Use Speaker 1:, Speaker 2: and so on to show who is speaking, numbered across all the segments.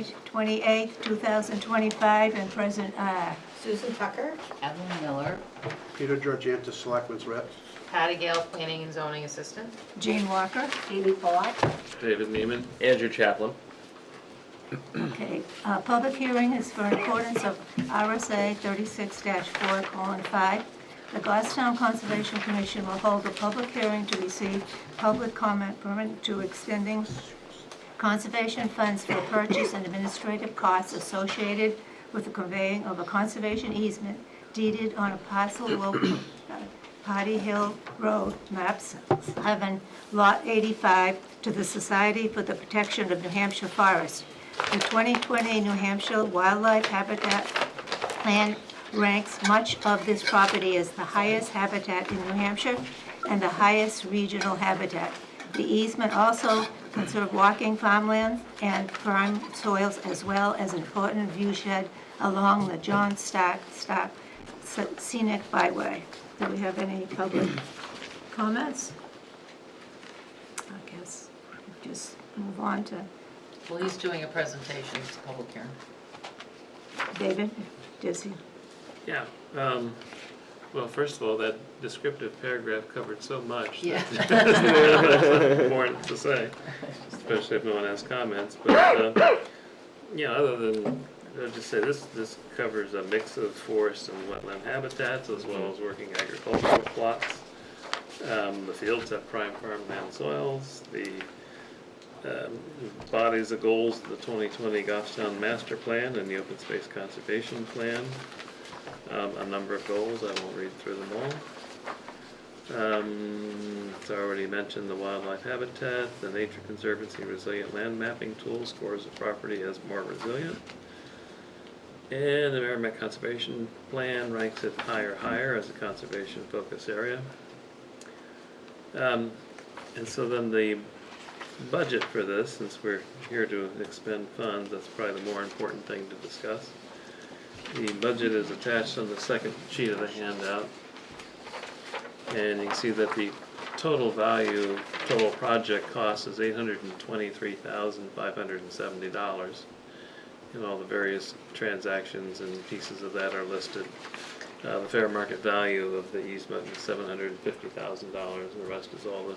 Speaker 1: February 28, 2025, and present are
Speaker 2: Susan Tucker.
Speaker 3: Evelyn Miller.
Speaker 4: Peter Georgiantis, Selectmen's Rep.
Speaker 2: Patty Gale, Planning and Zoning Assistant.
Speaker 1: Jean Walker.
Speaker 2: Amy Pollock.
Speaker 5: David Neiman. Andrew Chaplin.
Speaker 1: Okay, public hearing is for in accordance of RSA 36-4:5. The Goffstown Conservation Commission will hold a public hearing to receive public comment pertinent to extending conservation funds for purchase and administrative costs associated with the conveying of a conservation easement deeded on a parcel located Potty Hill Road, map 7, lot 85, to the Society for the Protection of New Hampshire Forest. The 2020 New Hampshire Wildlife Habitat Plan ranks much of this property as the highest habitat in New Hampshire and the highest regional habitat. The easement also conserves walking farmland and farm soils, as well as an important viewshed along the John Stark Scenic Byway. Do we have any public comments? I guess we'll just move on to
Speaker 3: Well, he's doing a presentation, it's a public hearing.
Speaker 1: David. Does he?
Speaker 5: Yeah. Well, first of all, that descriptive paragraph covered so much.
Speaker 3: Yeah.
Speaker 5: That's important to say, especially if no one has comments. But yeah, other than I'll just say this covers a mix of forest and wetland habitats as well as working agricultural plots. The fields have prime farmland soils. The bodies of goals of the 2020 Goffstown Master Plan and the Open Space Conservation Plan. A number of goals, I won't read through them all. It's already mentioned the wildlife habitat, the Nature Conservancy resilient land mapping tool scores the property as more resilient. And the Merrimack Conservation Plan ranks it higher as a conservation focus area. And so then the budget for this, since we're here to expend funds, that's probably the more important thing to discuss. The budget is attached on the second sheet of the handout. And you can see that the total project cost is $823,570. And all the various transactions and pieces of that are listed. The fair market value of the easement is $750,000. The rest is all the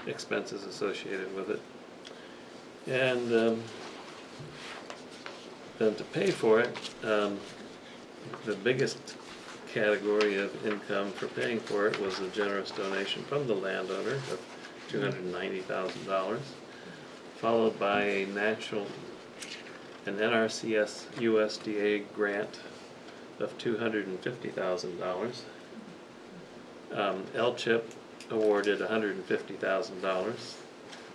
Speaker 5: expenses associated with it. And then to pay for it, the biggest category of income for paying for it was a generous donation from the landowner of $290,000, followed by an NRCS USDA grant of $250,000. LCHIP awarded $150,000.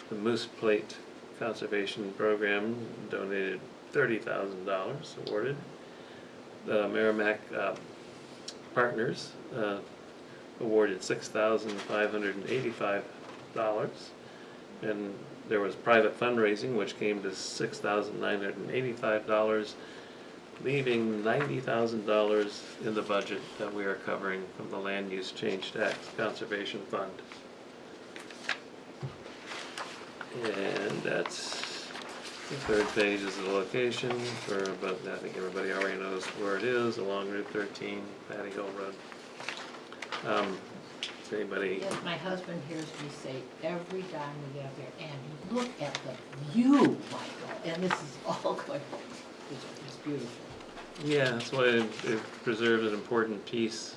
Speaker 5: The Moose Plate Conservation Program donated $30,000 awarded. The Merrimack Partners awarded $6,585, and there was private fundraising which came to $6,985, leaving $90,000 in the budget that we are covering from the Land Use Change Tax Conservation Fund. And that's the third page is the location for, but I think everybody already knows where it is, along Route 13, Patty Hill Road. Does anybody?
Speaker 3: Yes, my husband hears me say every time we get up there, and look at the view, Michael, and this is all going, it's beautiful.
Speaker 5: Yeah, that's why it preserves an important piece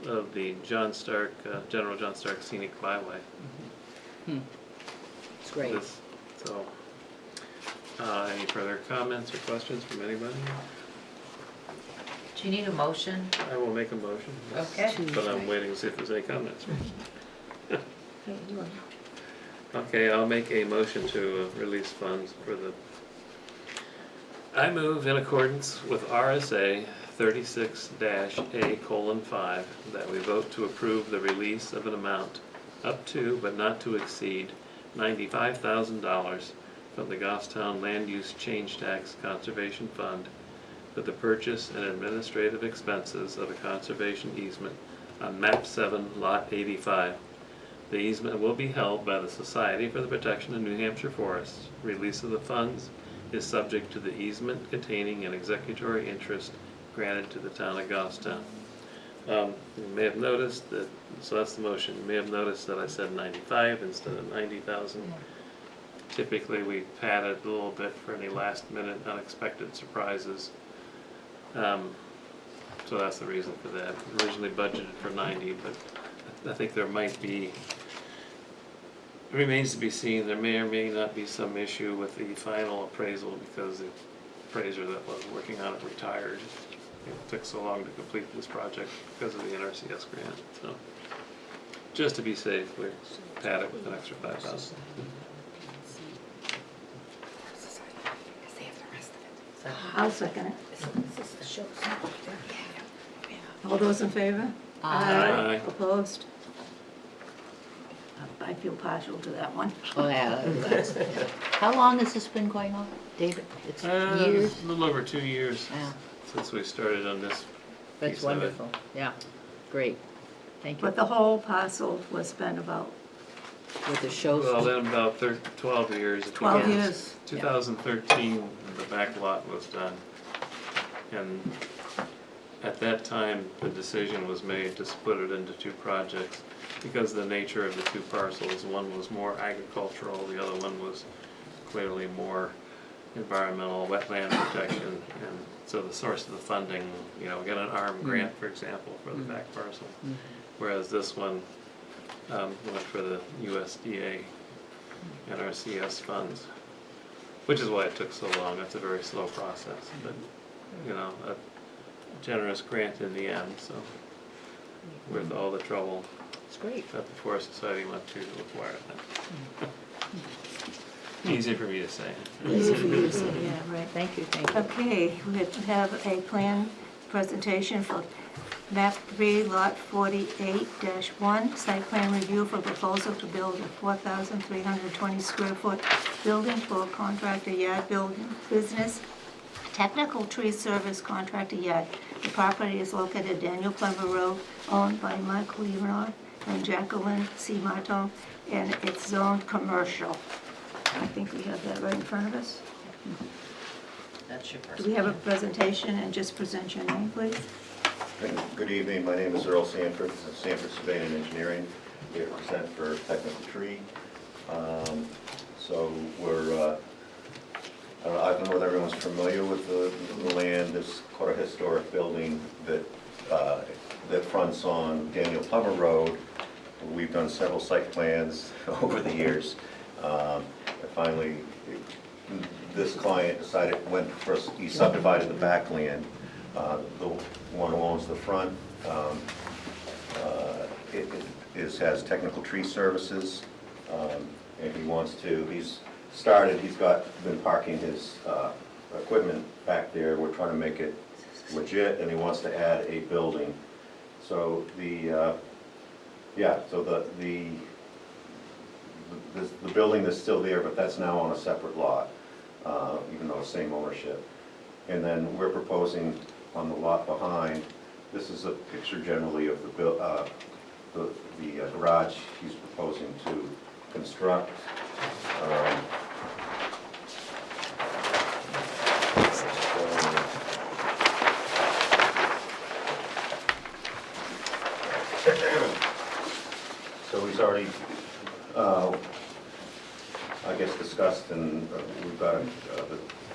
Speaker 5: of the John Stark, General John Stark Scenic Byway.
Speaker 3: It's great.
Speaker 5: So, any further comments or questions from anybody?
Speaker 3: Do you need a motion?
Speaker 5: I will make a motion.
Speaker 3: Okay.
Speaker 5: But I'm waiting to see if there's any comments. Okay, I'll make a motion to release funds for the. I move in accordance with RSA 36-A:5 that we vote to approve the release of an amount up to but not to exceed $95,000 from the Goffstown Land Use Change Tax Conservation Fund for the purchase and administrative expenses of a conservation easement on map 7, lot 85. The easement will be held by the Society for the Protection of New Hampshire Forests. Release of the funds is subject to the easement containing an executory interest granted to the town of Goffstown. You may have noticed that, so that's the motion, you may have noticed that I said 95 instead of 90,000. Typically, we pad it a little bit for any last minute unexpected surprises. So that's the reason for that. Originally budgeted for 90, but I think there might be, it remains to be seen, there may or may not be some issue with the final appraisal because the appraiser that was working on it retired. It took so long to complete this project because of the NRCS grant, so. Just to be safe, we pad it with an extra 5,000.
Speaker 1: I'll second it. All those in favor?
Speaker 5: Aye.
Speaker 1: Opposed? I feel partial to that one.
Speaker 3: Oh, yeah, how long has this been going on, David? It's years?
Speaker 5: A little over 2 years
Speaker 3: Yeah,
Speaker 5: since we started on this.
Speaker 3: that's
Speaker 5: piece of it.
Speaker 3: wonderful, yeah, great, thank you.
Speaker 1: But the whole parcel was spent about
Speaker 3: With the shows.
Speaker 5: Well, then about 12 years.
Speaker 1: 12
Speaker 3: Yeah.
Speaker 1: years.
Speaker 5: 2013, the back lot was done. And at that time, the decision was made to split it into two projects because of the nature of the two parcels. One was more agricultural, the other one was clearly more environmental wetland protection. And so the source of the funding, we got an ARM grant, for example, for the back parcel. Whereas this one went for the USDA NRCS funds, which is why it took so long. It's a very slow process, but a generous grant in the end, so worth all the trouble
Speaker 3: It's great.
Speaker 5: that the Forest Society went to acquire that. Easy for me to say.
Speaker 1: Easy for you to say, yeah, right.
Speaker 3: Thank you, thank you.
Speaker 1: Okay, we have a plan presentation for map 3, lot 48-1, site plan review for proposal to build a 4,320 square foot building for contractor yard building business, technical tree service contractor yard. The property is located at Daniel Plummer Road, owned by Mike Leonard and Jacqueline C. Martin, and it's zoned commercial. I think we have that right in front of us.
Speaker 2: That's your
Speaker 1: Do
Speaker 2: first.
Speaker 1: we have a presentation, and just present your name, please?
Speaker 6: Good evening, my name is Earl Sanford, of Sanford Surveying and Engineering, here to present for Technical Tree. So we're, I don't know whether everyone's familiar with the land. There's quite a historic building that fronts on Daniel Plummer Road. We've done several site plans over the years. Finally, this client decided, he subdivided the backland. The one who owns the front has technical tree services, and he wants to, he's been parking his equipment back there. We're trying to make it legit, and he wants to add a building. So the building is still there, but that's now on a separate lot, even though it's same ownership. And then we're proposing on the lot behind, this is a picture generally of the garage he's proposing to construct. So he's already, I guess, discussed, and we've got,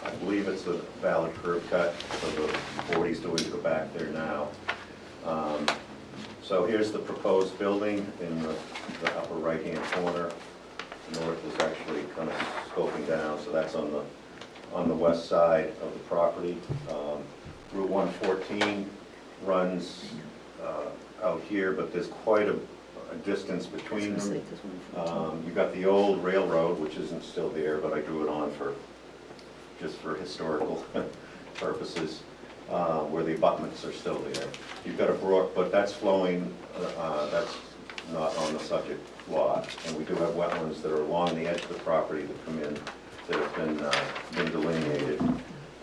Speaker 6: I believe it's a valid curb cut, so the 40's doing to go back there now. So here's the proposed building in the upper right-hand corner. The north is actually kind of scoping down, so that's on the west side of the property. Route 114 runs out here, but there's quite a distance between them. You've got the old railroad, which isn't still there, but I drew it on just for historical purposes, where the abutments are still there. You've got a brook, but that's flowing, that's not on the subject lot. And we do have wetlands that are along the edge of the property that come in, that have been delineated.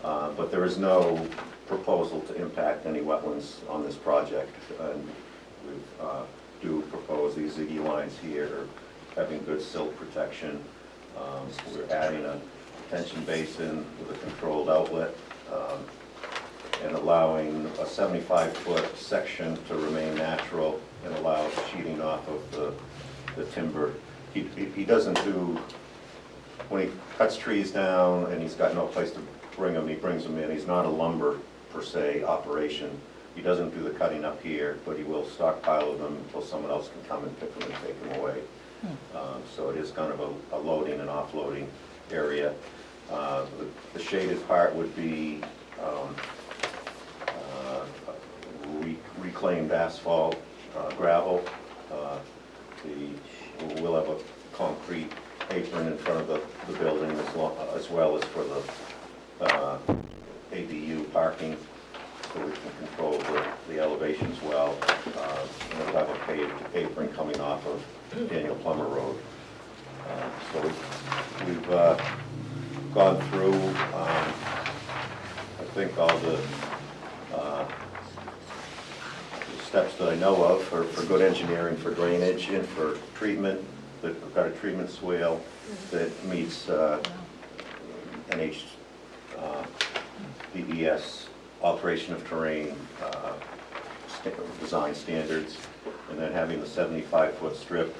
Speaker 6: But there is no proposal to impact any wetlands on this project. And we do propose these ziggy lines here, having good silt protection. We're adding a detention basin with a controlled outlet, and allowing a 75-foot section to remain natural and allow sheeting off of the timber. He doesn't do, when he cuts trees down and he's got no place to bring them, he brings them in. He's not a lumber, per se, operation. He doesn't do the cutting up here, but he will stockpile them until someone else can come and pick them and take them away. So it is kind of a loading and offloading area. The shaded part would be reclaimed asphalt, gravel. We'll have a concrete apron in front of the building as well as for the ADU parking, so we can control the elevations well. And we'll have a paved apron coming off of Daniel Plummer Road. So we've gone through, I think, all the steps that I know of for good engineering, for drainage and for treatment. We've got a treatment swale that meets DES alteration of terrain design standards, and then having the 75-foot strip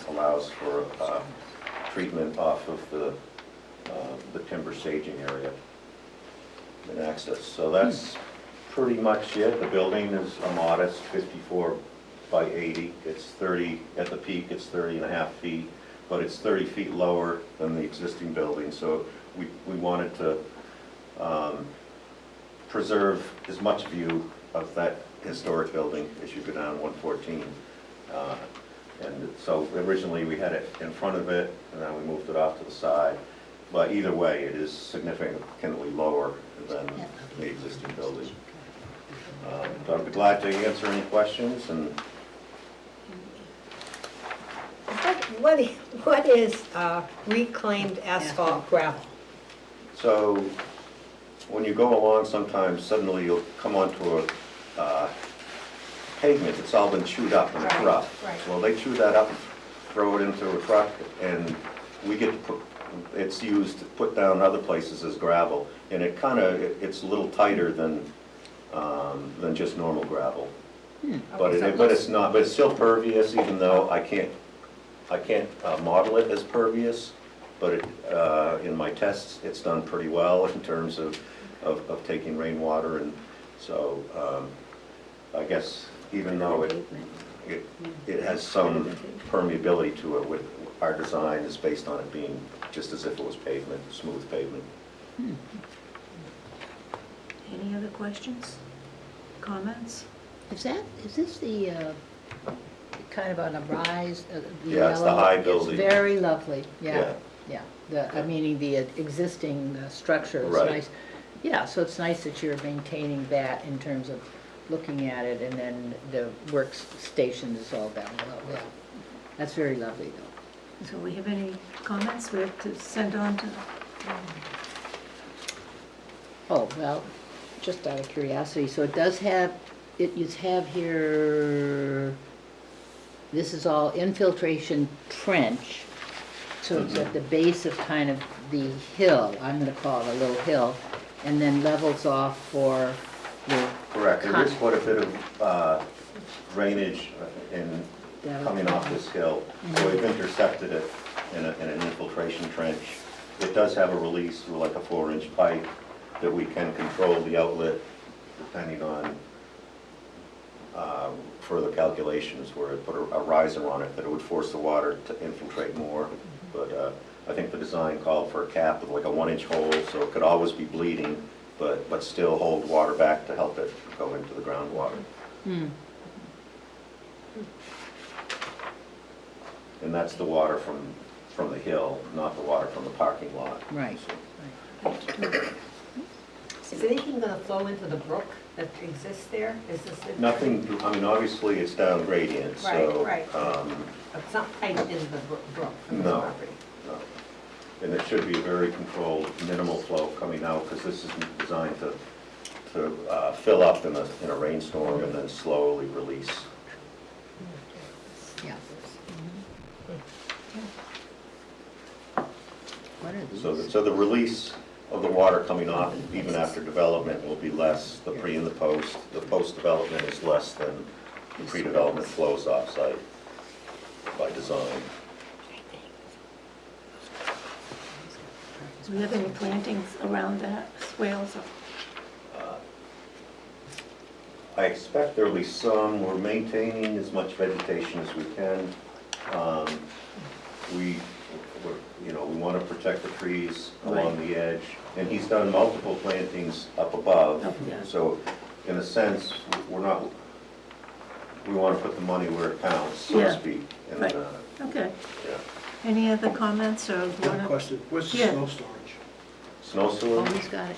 Speaker 6: allows for treatment off of the timber staging area and access. So that's pretty much it. The building is a modest 54 by 80. It's 30, at the peak it's 30.5 feet, but it's 30 feet lower than the existing building. So we wanted to preserve as much view of that historic building as you go down 114. And so originally we had it in front of it, and then we moved it off to the side. But either way, it is significantly lower than the existing building. So I'd be glad to answer any questions. And
Speaker 7: What is reclaimed asphalt gravel?
Speaker 6: so when you go along, sometimes suddenly you'll come onto a pavement that's all been chewed up and it's
Speaker 7: Right,
Speaker 6: rough.
Speaker 7: right.
Speaker 6: Well, they chew that up and throw it into a truck, and we get to put, it's used to put down other places as gravel, and it kind of, it's a little tighter than just normal gravel. But it's not, but it's still pervious, even though I can't model it as pervious, but in my tests, it's done pretty well in terms of taking rainwater, and so I guess even though it has some permeability to it, with our design is based on it being just as if it was pavement, smooth pavement.
Speaker 1: Any other questions, comments?
Speaker 3: Is this the, kind of on a rise?
Speaker 6: Yeah, it's the
Speaker 3: yellow?
Speaker 6: high building.
Speaker 3: It's very lovely,
Speaker 6: Yeah.
Speaker 3: yeah. Meaning the existing structure is
Speaker 6: Right.
Speaker 3: nice. Yeah, so it's nice that you're maintaining that in terms of looking at it, and then the workstation is all down below, yeah. That's very lovely, though.
Speaker 1: So we have any comments we have to send on to?
Speaker 3: Oh, well, just out of curiosity, so it does have, you have here, this is all infiltration trench, so it's at the base of kind of the hill, I'm gonna call it a little hill, and then levels off for the...
Speaker 6: Correct, there is quite a bit of drainage coming off this hill, so we've intersected it in an infiltration trench. It does have a release through like a 4-inch pipe that we can control the outlet depending on further calculations, where it put a riser on it that it would force the water to infiltrate more. But I think the design called for a cap with like a 1-inch hole, so it could always be bleeding, but still hold water back to help it go into the groundwater. And that's the water from the hill, not the water from the parking lot.
Speaker 3: Right.
Speaker 7: Is anything going to flow into the brook that exists there? Is this?
Speaker 6: Nothing, I mean, obviously it's down gradient, so.
Speaker 7: Right. It's not piped into the brook from the
Speaker 6: No.
Speaker 7: property?
Speaker 6: No. And it should be a very controlled, minimal flow coming out, because this is designed to fill up in a rainstorm and then slowly release.
Speaker 3: Yeah. What are these?
Speaker 6: So the release of the water coming off, even after development, will be less, the pre and the post. The post-development is less than the pre-development flows off-site by design.
Speaker 1: Do we have any plantings around that swales?
Speaker 6: I expect there'll be some. We're maintaining as much vegetation as we can. We want to protect the trees along the edge. And he's done multiple plantings up above.
Speaker 1: Up, yeah.
Speaker 6: So in a sense, we want to put the money where it counts, so
Speaker 1: Yeah.
Speaker 6: to speak. And,
Speaker 1: Right. Okay.
Speaker 6: yeah.
Speaker 1: Any other comments or?
Speaker 4: One question, where's the
Speaker 1: Yeah.
Speaker 4: snow storage?
Speaker 6: Snow
Speaker 3: Oh,
Speaker 6: storage,
Speaker 3: he's got it.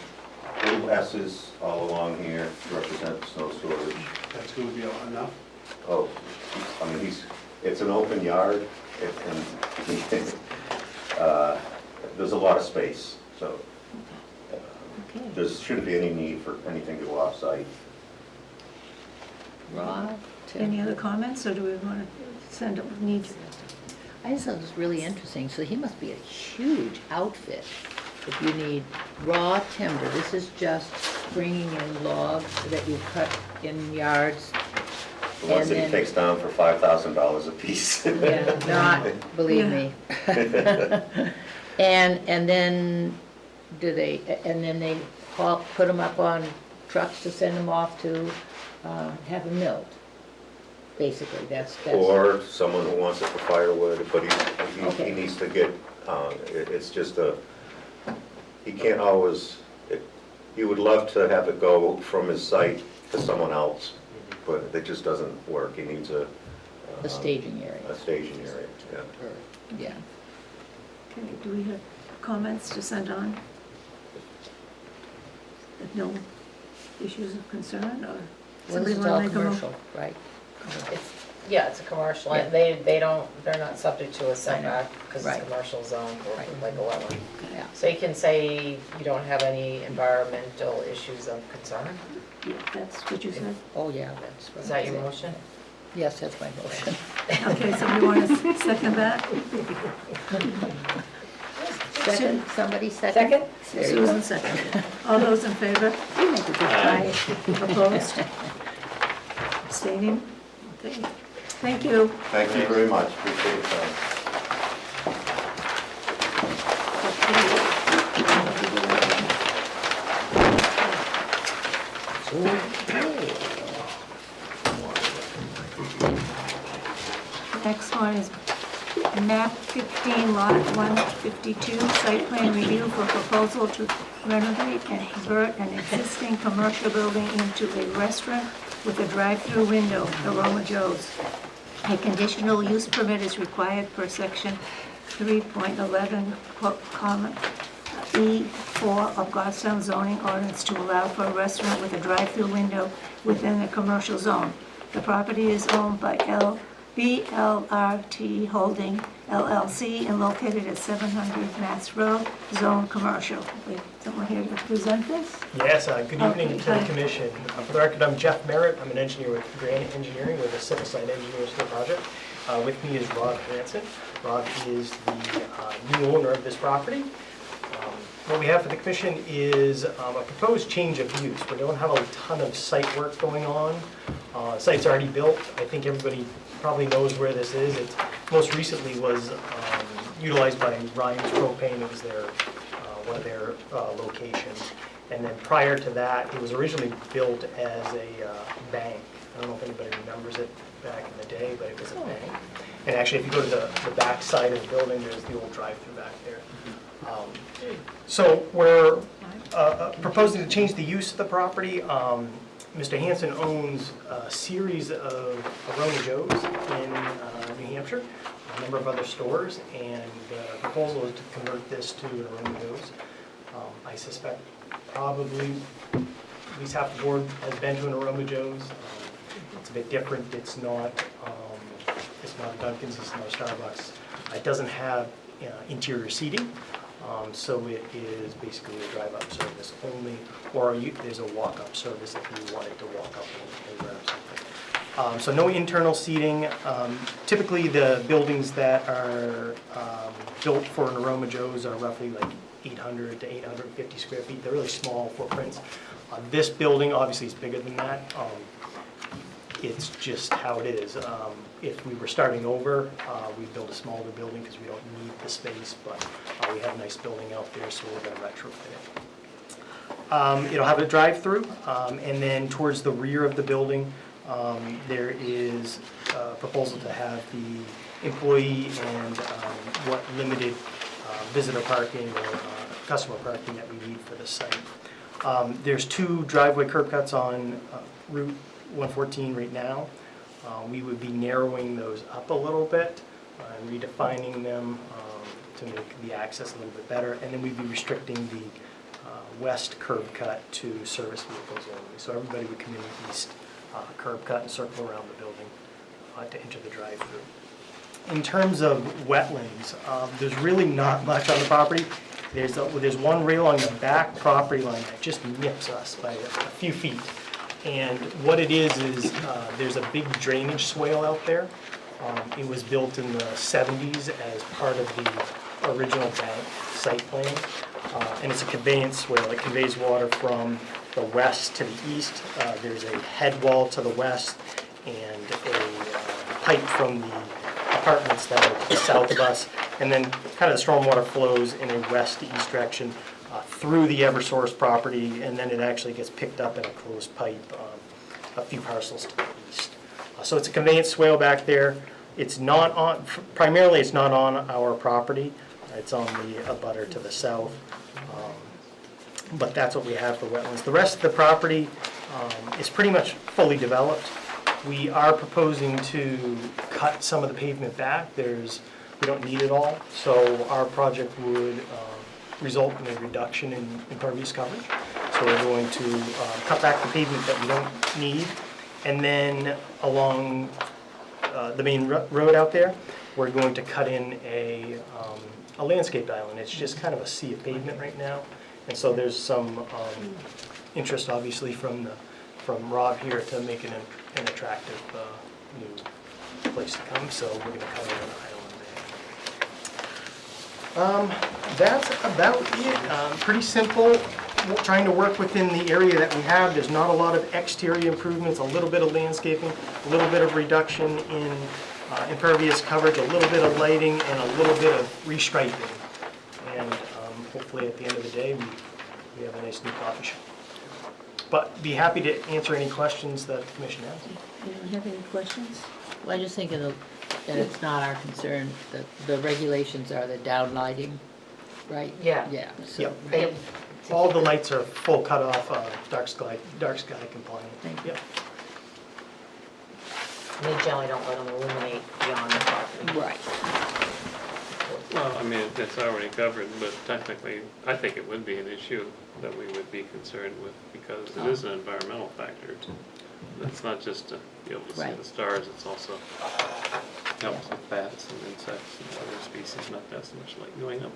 Speaker 6: little S's all along here to represent snow storage.
Speaker 4: That's gonna be enough?
Speaker 6: Oh, I mean, it's an open yard, and there's a lot of space, so
Speaker 1: Okay.
Speaker 6: there shouldn't be any need for anything to go off-site.
Speaker 3: Rod,
Speaker 1: Any other comments, or do we want to send, needs?
Speaker 3: I just thought it was really interesting, so he must be a huge outfit. If you need raw timber, this is just bringing in logs that you cut in yards.
Speaker 6: The ones
Speaker 3: And
Speaker 6: that he
Speaker 3: then-
Speaker 6: takes down for $5,000 a piece.
Speaker 3: Yeah, not, believe me. And then they put them up on trucks to send them off to have them milled. Basically, that's.
Speaker 6: Or someone who wants it for firewood, but he
Speaker 3: Okay.
Speaker 6: needs to get, it's just he can't always, he would love to have it go from his site to someone else, but it just doesn't work. He needs a
Speaker 3: staging area.
Speaker 6: a staging area, yeah.
Speaker 3: Yeah.
Speaker 1: Okay, do we have comments to send on? No issues of concern, or
Speaker 3: Well,
Speaker 1: somebody
Speaker 3: this is
Speaker 1: want
Speaker 3: all
Speaker 1: to make a motion?
Speaker 3: commercial, right?
Speaker 2: Yeah, it's a commercial,
Speaker 3: Yeah.
Speaker 2: and they're not subject to a setback because it's
Speaker 3: Right.
Speaker 2: a commercial zone or
Speaker 3: Right.
Speaker 2: like a wetland.
Speaker 3: Yeah.
Speaker 2: So you can say you don't have any environmental issues of concern?
Speaker 1: Yeah, that's what you said.
Speaker 3: Oh, yeah, that's right.
Speaker 2: Is that your motion?
Speaker 3: Yes, that's my motion.
Speaker 1: Okay, somebody want to second that?
Speaker 3: Second, somebody second?
Speaker 2: Second?
Speaker 3: There you go.
Speaker 1: Susan second. All those in favor?
Speaker 3: You make a good
Speaker 5: Aye.
Speaker 3: guy.
Speaker 1: Opposed? Abstaining? Okay. Thank you.
Speaker 6: Thank you very much, appreciate your time.
Speaker 1: Next one is map 15, lot 152, site plan review for proposal to renovate and convert an existing commercial building into a restaurant with a drive-through window, Aroma Joe's. A conditional use permit is required per section 3.11, comma, E4 of Goffstown zoning ordinance to allow for a restaurant with a drive-through window within the commercial zone. The property is owned by BLRT Holding LLC and located at 700 Mass Road, Zone Commercial. We have someone here to present this?
Speaker 8: Yes, good evening to the
Speaker 1: Okay.
Speaker 8: commission. For the record, I'm Jeff Merritt. I'm an engineer with Granite Engineering. We're the civil site engineers for the project. With me is Rob Hanson. Rob is the new owner of this property. What we have for the commission is a proposed change of use. We don't have a ton of site work going on. Site's already built. I think everybody probably knows where this is. It most recently was utilized by Ryan's Propane. It was their one of their locations. And then prior to that, it was originally built as a bank. I don't know if anybody remembers it back in the day, but it was a bank. And actually, if you go to the back side of the building, there's the old drive-through back there. So we're proposing to change the use of the property. Mr. Hanson owns a series of Aroma Joe's in New Hampshire, a number of other stores, and the proposal is to convert this to an Aroma Joe's. I suspect probably at least half the board has been to an Aroma Joe's. It's a bit different. It's not a Dunkin's, it's not a Starbucks. It doesn't have interior seating. So it is basically a drive-up service only, or there's a walk-up service if you wanted to walk up and grab something. So no internal seating. Typically, the buildings that are built for an Aroma Joe's are roughly like 800 to 850 square feet. They're really small footprints. This building obviously is bigger than that. It's just how it is. If we were starting over, we'd build a smaller building because we don't need the space, but we have a nice building out there, so we're going to retrofit it. It'll have a drive-through, and then towards the rear of the building, there is a proposal to have the employee and what limited visitor parking or customer parking that we need for the site. There's 2 driveway curb cuts on Route 114 right now. We would be narrowing those up a little bit and redefining them to make the access a little bit better. And then we'd be restricting the west curb cut to service vehicles only. So everybody would come in the east curb cut and circle around the building to enter the drive-through. In terms of wetlands, there's really not much on the property. There's one rail on the back property line that just nips us by a few feet. And what it is there's a big drainage swale out there. It was built in the 70s as part of the original bank site plan. And it's a conveyance swale. It conveys water from the west to the east. There's a head wall to the west and a pipe from the apartments that are to the south of us. And then kind of the stormwater flows in a west to east direction through the Eversource property, and then it actually gets picked up in a closed pipe a few parcels to the east. So it's a conveyance swale back there. It's not on, primarily it's not on our property. It's on the abutter to the south. But that's what we have for wetlands. The rest of the property is pretty much fully developed. We are proposing to cut some of the pavement back. We don't need it all, so our project would result in a reduction in impervious coverage. So we're going to cut back the pavement that we don't need, and then along the main road out there, we're going to cut in a landscaped island. It's just kind of a sea of pavement right now, and so there's some interest, obviously, from Rob here to make it an attractive new place to come. So we're going to cut in an island there. That's about it. Pretty simple. Trying to work within the area that we have. There's not a lot of exterior improvements, a little bit of landscaping, a little bit of reduction in impervious coverage, a little bit of lighting, and a little bit of restriping. And hopefully at the end of the day, we have a nice new coffee shop. But be happy to answer any questions that the commission has.
Speaker 3: Anyone have any questions? Well, I just think that it's not our concern, that the regulations are the down lighting, right?
Speaker 2: Yeah.
Speaker 3: Yeah, so,
Speaker 8: Yep.
Speaker 2: They-
Speaker 8: All the lights are full cutoff, dark sky compliant.
Speaker 3: Thank you.
Speaker 8: Yep.
Speaker 2: They generally don't let them illuminate beyond the property.
Speaker 3: Right.
Speaker 5: Well, I mean, it's already covered, but technically, I think it would be an issue that we would be concerned with because it is an environmental factor. It's not just to be able to see
Speaker 3: Right.
Speaker 5: the stars, it's also helps with bats and insects and other species, not that so much light going up.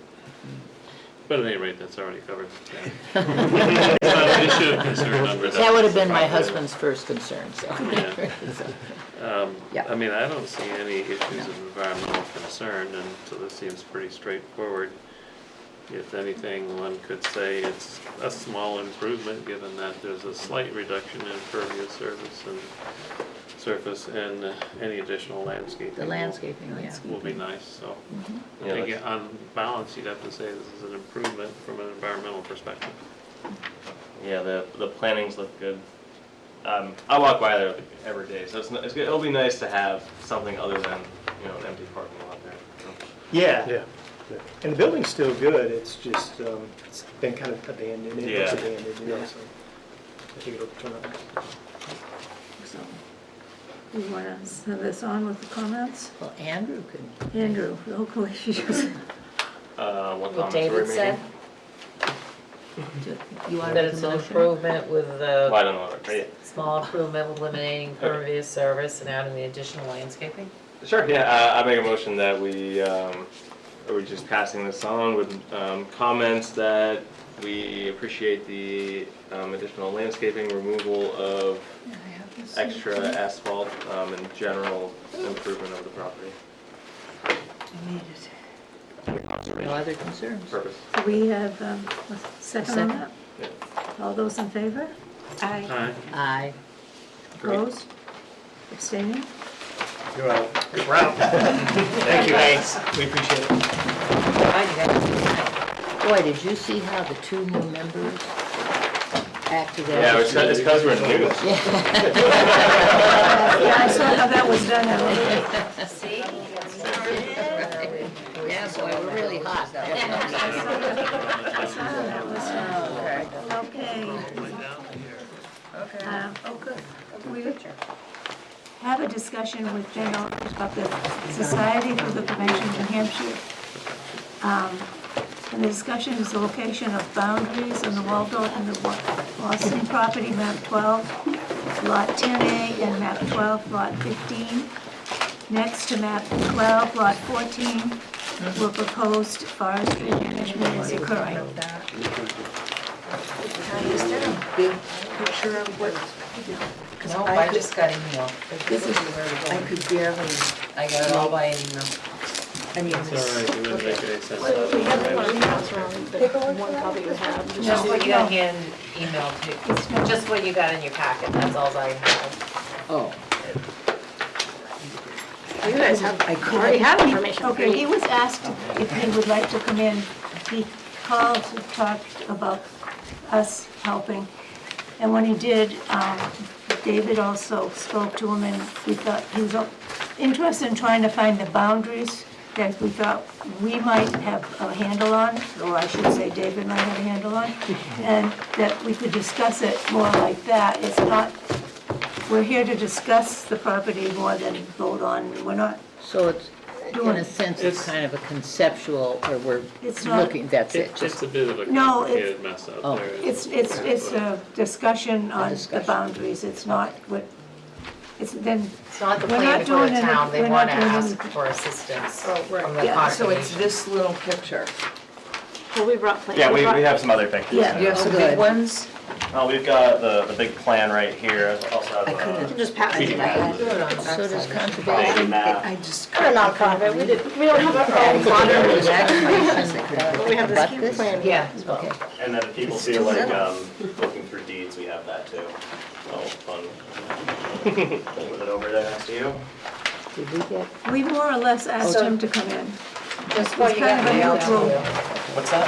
Speaker 5: But at any rate, that's already covered. Yeah. It's not an issue of concern under
Speaker 3: That would have been my
Speaker 5: property.
Speaker 3: husband's first concern, so.
Speaker 5: Yeah.
Speaker 3: So, Yeah.
Speaker 5: I mean, I don't see any issues of environmental concern, and so this seems pretty straightforward. If anything, one could say it's a small improvement, given that there's a slight reduction in impervious surface and any additional landscaping.
Speaker 3: The landscaping, yeah.
Speaker 5: Will be nice, so. I
Speaker 9: Yeah,
Speaker 5: think
Speaker 9: that's-
Speaker 5: on balance, you'd have to say this is an improvement from an environmental perspective.
Speaker 9: Yeah, the plantings look good. I walk by there every day, so it's good. It'll be nice to have something other than, an empty parking lot there.
Speaker 8: Yeah. And the building's still good, it's just, it's been kind of abandoned, it looks
Speaker 9: Yeah.
Speaker 8: abandoned, so I think it'll turn out.
Speaker 10: So, you want to send this on with the comments?
Speaker 3: Well, Andrew could.
Speaker 10: Andrew, local issues.
Speaker 9: What
Speaker 2: What
Speaker 9: comments are we
Speaker 2: David said,
Speaker 9: making?
Speaker 3: You want
Speaker 2: that
Speaker 3: to
Speaker 2: it's an improvement with
Speaker 9: Well, I
Speaker 2: the
Speaker 9: don't know. Yeah.
Speaker 2: small improvement with eliminating impervious service and adding the additional landscaping.
Speaker 9: Sure, yeah, I make a motion that we, are we just passing this on with comments that we appreciate the additional landscaping, removal of extra asphalt, and general improvement of the property.
Speaker 3: No other concerns?
Speaker 9: Purpose.
Speaker 10: Do we have a second on that?
Speaker 9: Yeah.
Speaker 10: All those in favor? Aye.
Speaker 5: Aye.
Speaker 3: Aye.
Speaker 10: Opposed? Abstaining?
Speaker 8: You're out. We're out. Thank you, Hanks. We appreciate it.
Speaker 3: Boy, did you see how the two new members acted
Speaker 9: Yeah,
Speaker 3: as?
Speaker 9: it's because we're new.
Speaker 10: Yeah, I saw how that was done, Ellen.
Speaker 3: Yeah, boy, we're really hot.
Speaker 1: Okay. We have a discussion with Jen Aldrich about the Society for the Prevention of New Hampshire. And the discussion is the location of boundaries on the Waldorf and the Boston property, map 12, lot 10A, and map 12, lot 15. Next to map 12, lot 14, where proposed forestry management is occurring.
Speaker 2: No, I just got email.
Speaker 7: This is, I could barely,
Speaker 2: I got it all by email.
Speaker 7: I mean,
Speaker 5: It's all right, it wouldn't make any sense.
Speaker 10: We have one emails around, the one copy we have.
Speaker 2: Just what you got hand emailed to, just what you got in your packet, that's all I have.
Speaker 3: Oh,
Speaker 10: You guys have, already have information.
Speaker 1: Okay, he was asked if he would like to come in. He called to talk about us helping. And when he did, David also spoke to him, and we thought he was interested in trying to find the boundaries that we thought we might have a handle on, or I should say David might have a handle on, and that we could discuss it more like that. It's not, we're here to discuss the property more than vote on, we're not
Speaker 3: so it's, in a sense, it's
Speaker 5: It's-
Speaker 3: kind of a conceptual, or we're
Speaker 1: It's not-
Speaker 3: looking, that's it,
Speaker 5: It's
Speaker 3: just,
Speaker 5: a bit of a
Speaker 1: No,
Speaker 5: complicated mess out
Speaker 3: Oh.
Speaker 5: there.
Speaker 1: It's a discussion on the
Speaker 3: discussion.
Speaker 1: boundaries, it's not what, it's then,
Speaker 2: It's not the
Speaker 1: We're
Speaker 2: plan
Speaker 1: not
Speaker 2: before the
Speaker 1: doing any-
Speaker 2: town, they
Speaker 1: we're
Speaker 2: wanna
Speaker 1: not doing
Speaker 2: ask
Speaker 1: any-
Speaker 2: for assistance
Speaker 10: Oh, right.
Speaker 2: from the
Speaker 1: Yeah,
Speaker 7: so it's
Speaker 2: conservation.
Speaker 7: this little picture.
Speaker 10: Well, we brought plans.
Speaker 9: Yeah, we
Speaker 10: brought-
Speaker 9: have some other pictures.
Speaker 1: Yeah.
Speaker 7: You have some
Speaker 3: Oh,
Speaker 7: big
Speaker 3: good.
Speaker 7: ones?
Speaker 9: We've got the big plan right here, also have
Speaker 7: I couldn't-
Speaker 10: You can just pass it.
Speaker 2: Do it on the
Speaker 3: so does
Speaker 2: backside.
Speaker 3: conservation.
Speaker 9: map.
Speaker 7: I just.
Speaker 10: We're a non-profit, we don't have our own boundaries. We have
Speaker 3: About
Speaker 10: this
Speaker 3: this?
Speaker 10: plan.
Speaker 2: Yeah.
Speaker 3: Okay,
Speaker 9: And then if people feel like looking through deeds, we have that too. Oh, fun. With it over there next to you.
Speaker 3: did we get,
Speaker 1: we more or less asked him to come in.
Speaker 2: Just what you got
Speaker 1: It's kind of a
Speaker 2: mailed
Speaker 1: neutral.
Speaker 2: to you.
Speaker 9: What's that?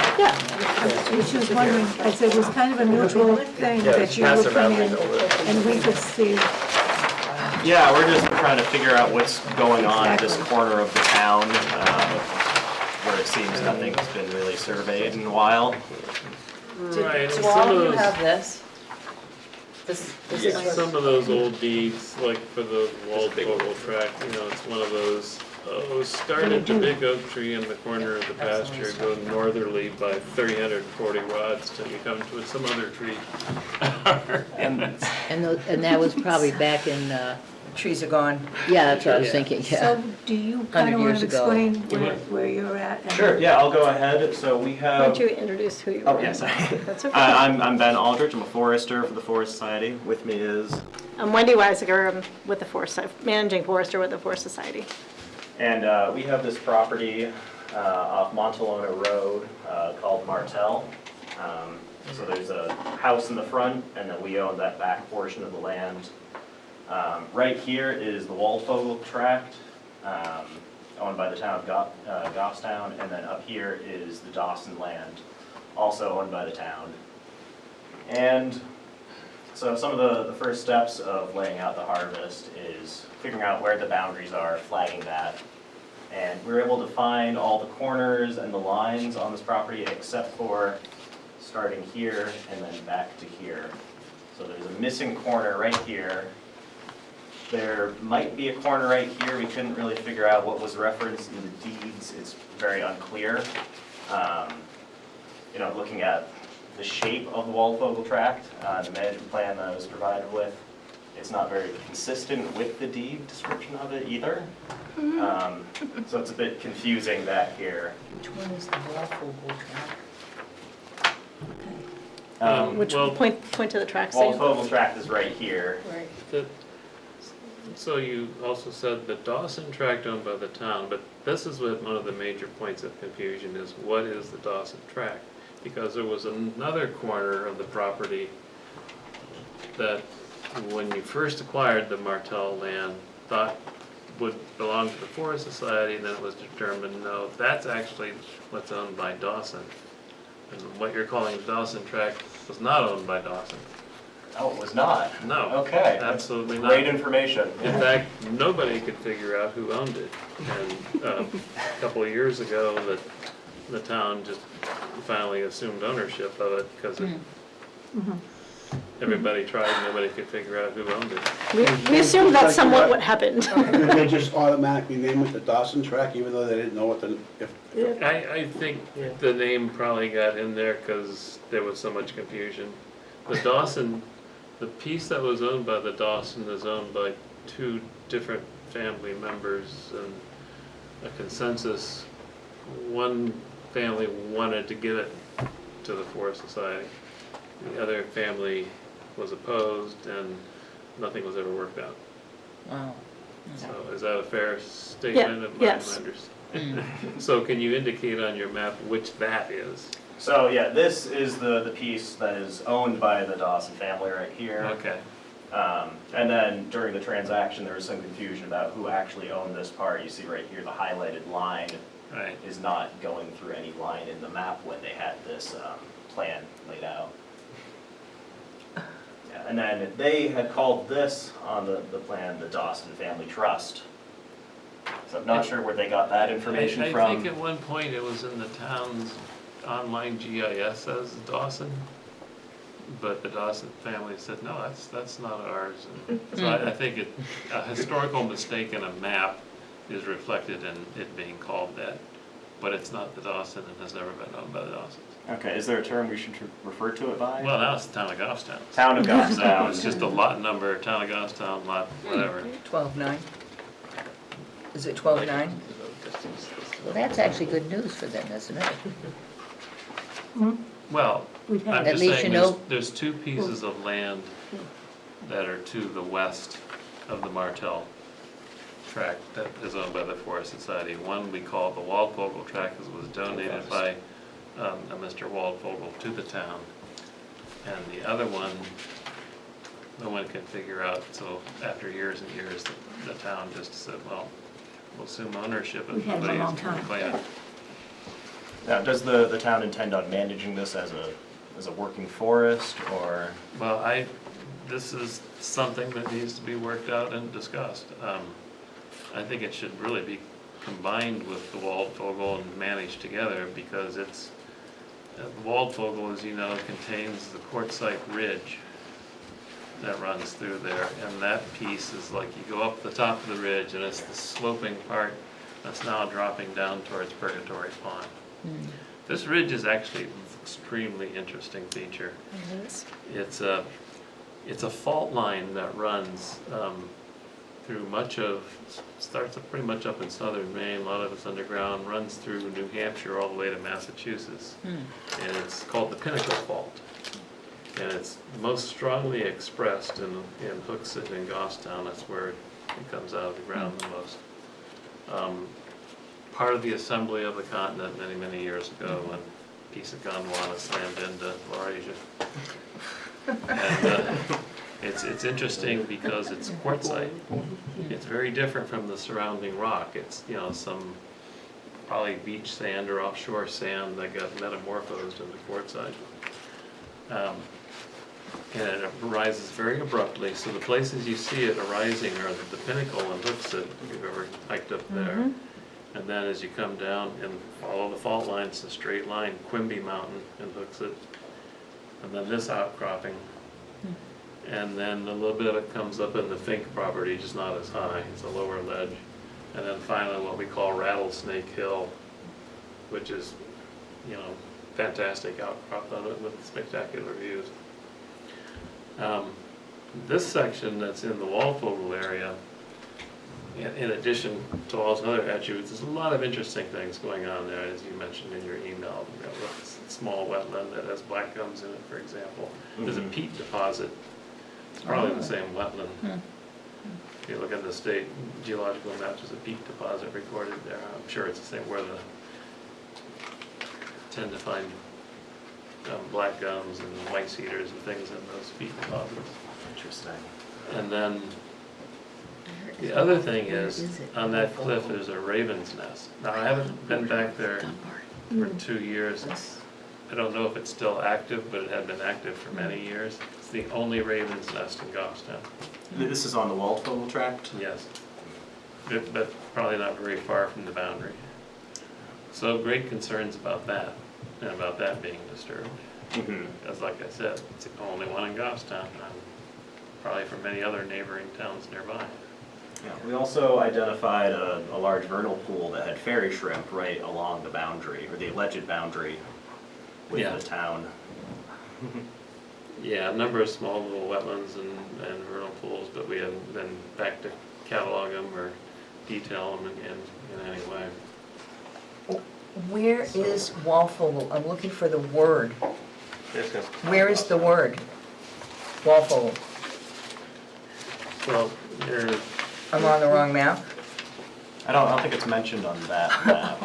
Speaker 1: I was just wondering, I said it was kind of a neutral thing
Speaker 9: Yeah,
Speaker 1: that
Speaker 9: just
Speaker 1: you
Speaker 9: pass
Speaker 1: would
Speaker 9: it
Speaker 1: come
Speaker 9: around
Speaker 1: in
Speaker 9: and over.
Speaker 1: and we could see.
Speaker 9: Yeah, we're just trying to figure out what's going on at this corner of the town, where it seems nothing's been really surveyed in a while.
Speaker 5: Right, and
Speaker 2: Do
Speaker 5: some
Speaker 2: all
Speaker 5: of
Speaker 2: of you
Speaker 5: those,
Speaker 2: have this? This is
Speaker 5: yeah,
Speaker 2: your.
Speaker 5: some of those old deeds, like for the Waldvogel tract, you know, it's one of those, start at the big oak tree in the corner of the pasture, go northerly by 340 rods till you come to some other tree. And
Speaker 3: and that was probably back in,
Speaker 7: Trees are gone.
Speaker 3: yeah, that's what I was
Speaker 5: Yeah.
Speaker 3: thinking, yeah.
Speaker 1: So do you kind
Speaker 3: 100
Speaker 1: of want
Speaker 3: years
Speaker 1: to
Speaker 3: ago.
Speaker 1: explain where you're at? and-
Speaker 9: Sure, yeah, I'll go ahead. So we
Speaker 10: Why
Speaker 9: have.
Speaker 10: don't you introduce who you are?
Speaker 9: Oh, yes.
Speaker 10: That's okay.
Speaker 9: I'm Ben Aldrich. I'm a forester for the Forest Society. With me is,
Speaker 10: I'm Wendy Weisiger, I'm with the Forest, managing forester with the Forest Society.
Speaker 9: and we have this property off Montalona Road called Martell. So there's a house in the front, and then we own that back portion of the land. Right here is the Waldvogel tract, owned by the town of Goffstown, and then up here is the Dawson land, also owned by the town. And so some of the first steps of laying out the harvest is figuring out where the boundaries are, flagging that. And we were able to find all the corners and the lines on this property except for starting here and then back to here. So there's a missing corner right here. There might be a corner right here. We couldn't really figure out what was referenced in the deeds. It's very unclear. You know, looking at the shape of the Waldvogel tract, the management plan that I was provided with, it's not very consistent with the deed description of it either. So it's a bit confusing back here.
Speaker 7: Which one is the Waldvogel tract?
Speaker 10: Which,
Speaker 5: well,
Speaker 10: point to the track, say.
Speaker 9: Waldvogel tract is right here.
Speaker 10: Right.
Speaker 5: So you also said the Dawson tract owned by the town, but this is what one of the major points of confusion is, what is the Dawson tract? Because there was another corner of the property that when you first acquired the Martell land, thought would belong to the Forest Society, and then it was determined, no, that's actually what's owned by Dawson. And what you're calling the Dawson tract was not owned by Dawson.
Speaker 9: Oh, it was not?
Speaker 5: No.
Speaker 9: Okay. that's
Speaker 5: Absolutely not.
Speaker 9: Great information.
Speaker 5: In fact, nobody could figure out who owned it. And a couple of years ago, the town just finally assumed ownership of it because everybody tried, nobody could figure out who owned it.
Speaker 10: We assumed that's somewhat what happened.
Speaker 4: Did they just automatically name it the Dawson track, even though they didn't know what
Speaker 5: I think the name probably got in there because there was so much confusion. The Dawson, the piece that was owned by the Dawson is owned by two different family members, and a consensus, one family wanted to give it to the Forest Society. The other family was opposed, and nothing was ever worked out.
Speaker 3: Wow.
Speaker 5: So is that a fair statement of my
Speaker 10: yes.
Speaker 5: understanding? So can you indicate on your map which that is?
Speaker 9: So yeah, this is the piece that is owned by the Dawson family right here.
Speaker 5: Okay,
Speaker 9: And then during the transaction, there was some confusion about who actually owned this part. You see right here, the highlighted line
Speaker 5: right.
Speaker 9: is not going through any line in the map when they had this plan laid out. Yeah, and then they had called this on the plan the Dawson Family Trust. So I'm not sure where they got that information
Speaker 5: I
Speaker 9: from.
Speaker 5: think at one point it was in the town's online GIS as Dawson, but the Dawson family said, no, that's not ours. And so I think a historical mistake in a map is reflected in it being called that, but it's not the Dawson and has never been owned by the Dawsons.
Speaker 9: Okay, is there a term we should refer to it by?
Speaker 5: Well, now it's the town of Goffstown.
Speaker 9: Town of
Speaker 5: So
Speaker 9: Goffstown.
Speaker 5: it's just a lot number, town of Goffstown, lot, whatever.
Speaker 11: 12-9? Is it 12-9?
Speaker 3: Well, that's actually good news for them, isn't it?
Speaker 5: Well,
Speaker 1: We've had-
Speaker 5: I'm
Speaker 3: At
Speaker 5: just
Speaker 3: least
Speaker 5: saying,
Speaker 3: you know-
Speaker 5: there's two pieces of land that are to the west of the Martell tract that is owned by the Forest Society. One we call the Waldvogel tract, because it was donated by a Mr. Waldvogel to the town. And the other one, no one can figure out, so after years and years, the town just said, well, we'll assume ownership if
Speaker 1: We've had it a
Speaker 5: nobody
Speaker 1: long
Speaker 5: is
Speaker 1: time.
Speaker 5: claiming it.
Speaker 9: Now, does the town intend on managing this as a working forest, or?
Speaker 5: Well, this is something that needs to be worked out and discussed. I think it should really be combined with the Waldvogel and managed together, because it's, the Waldvogel, as you know, contains the Quartzsite Ridge that runs through there, and that piece is like, you go up the top of the ridge, and it's the sloping part that's now dropping down towards Purgatory Pond. This ridge is actually an extremely interesting feature. It's a fault line that runs through starts pretty much up in southern Maine, a lot of it's underground, runs through New Hampshire all the way to Massachusetts. And it's called the Pinnacle Fault. And it's most strongly expressed in Hooksett and Goffstown. That's where it comes out of the ground the most. Part of the assembly of the continent many, many years ago, when a piece of Gondwana slammed into Laurasia. And it's interesting because it's quartzite. It's very different from the surrounding rock. It's, some probably beach sand or offshore sand that got metamorphosed into quartzite. And it rises very abruptly, so the places you see it arising are the Pinnacle and Hooksett, if you've ever hiked up there. And then as you come down and follow the fault lines, a straight line, Quimby Mountain and Hooksett. And then this outcropping. And then a little bit of it comes up in the Fink property, just not as high, it's a lower ledge. And then finally what we call Rattlesnake Hill, which is, fantastic outcrop of it with spectacular views. This section that's in the Waldvogel area, in addition to all those other attributes, there's a lot of interesting things going on there, as you mentioned in your email. A small wetland that has black gums in it, for example. There's a peat deposit. It's probably the same wetland. If you look at the state geological maps, there's a peat deposit recorded there. I'm sure it's the same where the tend to find black gums and white cedars and things in those peat deposits.
Speaker 9: Interesting.
Speaker 5: And then the other thing is, on that cliff, there's a raven's nest. Now, I haven't been back there for 2 years. I don't know if it's still active, but it had been active for many years. It's the only raven's nest in Goffstown.
Speaker 9: This is on the Waldvogel tract?
Speaker 5: Yes. But probably not very far from the boundary. So great concerns about that, and about that being disturbed. Because like I said, it's the only one in Goffstown, and probably for many other neighboring towns nearby.
Speaker 9: Yeah, we also identified a large vernal pool that had fairy shrimp right along the boundary, or the alleged boundary with
Speaker 5: Yeah.
Speaker 9: the town.
Speaker 5: Yeah, a number of small little wetlands and vernal pools, but we haven't been back to catalog them or detail them in any way.
Speaker 11: Where is Walfogel? I'm looking for the word. Where is the word? Walfogel.
Speaker 5: Well, you're,
Speaker 11: I'm on the wrong map?
Speaker 9: I don't think it's mentioned on that map.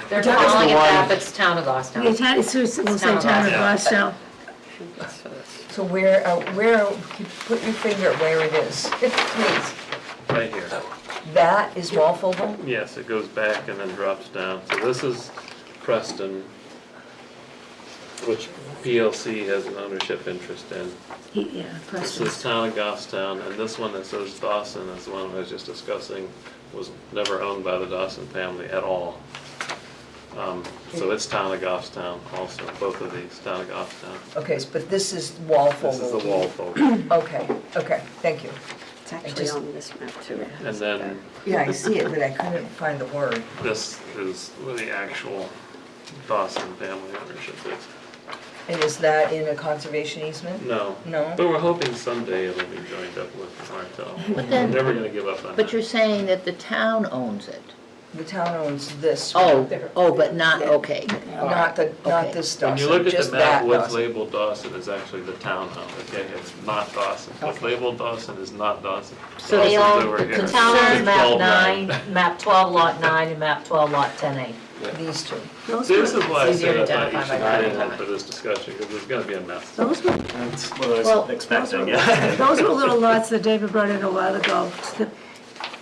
Speaker 2: They're
Speaker 11: That was
Speaker 2: calling
Speaker 11: the
Speaker 2: it that,
Speaker 11: one-
Speaker 2: but it's town of Goffstown.
Speaker 10: Yeah, we'll say town of Goffstown.
Speaker 11: So where, put your finger where it is, please.
Speaker 5: right here.
Speaker 11: That is Walfogel?
Speaker 5: Yes, it goes back and then drops down. So this is Preston, which PLC has an ownership interest in.
Speaker 10: Yeah,
Speaker 5: This
Speaker 10: Preston.
Speaker 5: is town of Goffstown, and this one that says Dawson is the one I was just discussing, was never owned by the Dawson family at all. So it's town of Goffstown also, both of these, town of Goffstown.
Speaker 11: Okay, but this is Walfogel.
Speaker 5: This is the Walpole.
Speaker 11: Okay, thank you.
Speaker 10: It's actually on this map too.
Speaker 5: And then
Speaker 11: Yeah, I see it, but I couldn't find the word.
Speaker 5: this is where the actual Dawson family ownership is.
Speaker 11: And is that in a conservation easement?
Speaker 5: No.
Speaker 11: No?
Speaker 5: But we're hoping someday it'll be joined up with Martel.
Speaker 3: But
Speaker 5: We're
Speaker 3: then-
Speaker 5: never gonna give up on
Speaker 3: But
Speaker 5: that.
Speaker 3: you're saying that the town owns it?
Speaker 11: The town owns this.
Speaker 3: Oh,
Speaker 11: right there.
Speaker 3: but not, okay.
Speaker 11: Not
Speaker 3: Okay.
Speaker 11: this
Speaker 5: When
Speaker 11: Dawson,
Speaker 5: you look at the
Speaker 11: just
Speaker 5: map,
Speaker 11: that
Speaker 5: what's
Speaker 11: Dawson.
Speaker 5: labeled Dawson is actually the town owned, okay? It's not Dawson. What's labeled Dawson is not Dawson.
Speaker 2: So they
Speaker 5: Dawson's
Speaker 2: own,
Speaker 5: over here.
Speaker 2: the town owns
Speaker 5: It's
Speaker 2: map
Speaker 5: 12
Speaker 2: 9, map 12 lot 9, and map 12 lot 10A.
Speaker 11: These two.
Speaker 5: This is why I
Speaker 2: It's easier
Speaker 5: said
Speaker 2: to
Speaker 5: I thought you
Speaker 2: identify
Speaker 5: should
Speaker 2: by
Speaker 5: get in
Speaker 2: that.
Speaker 5: for this discussion, because there's gonna be a mess.
Speaker 10: Those were,
Speaker 9: That's what I
Speaker 3: Well,
Speaker 9: was expecting, yeah.
Speaker 10: those were little lots that David brought in a while ago.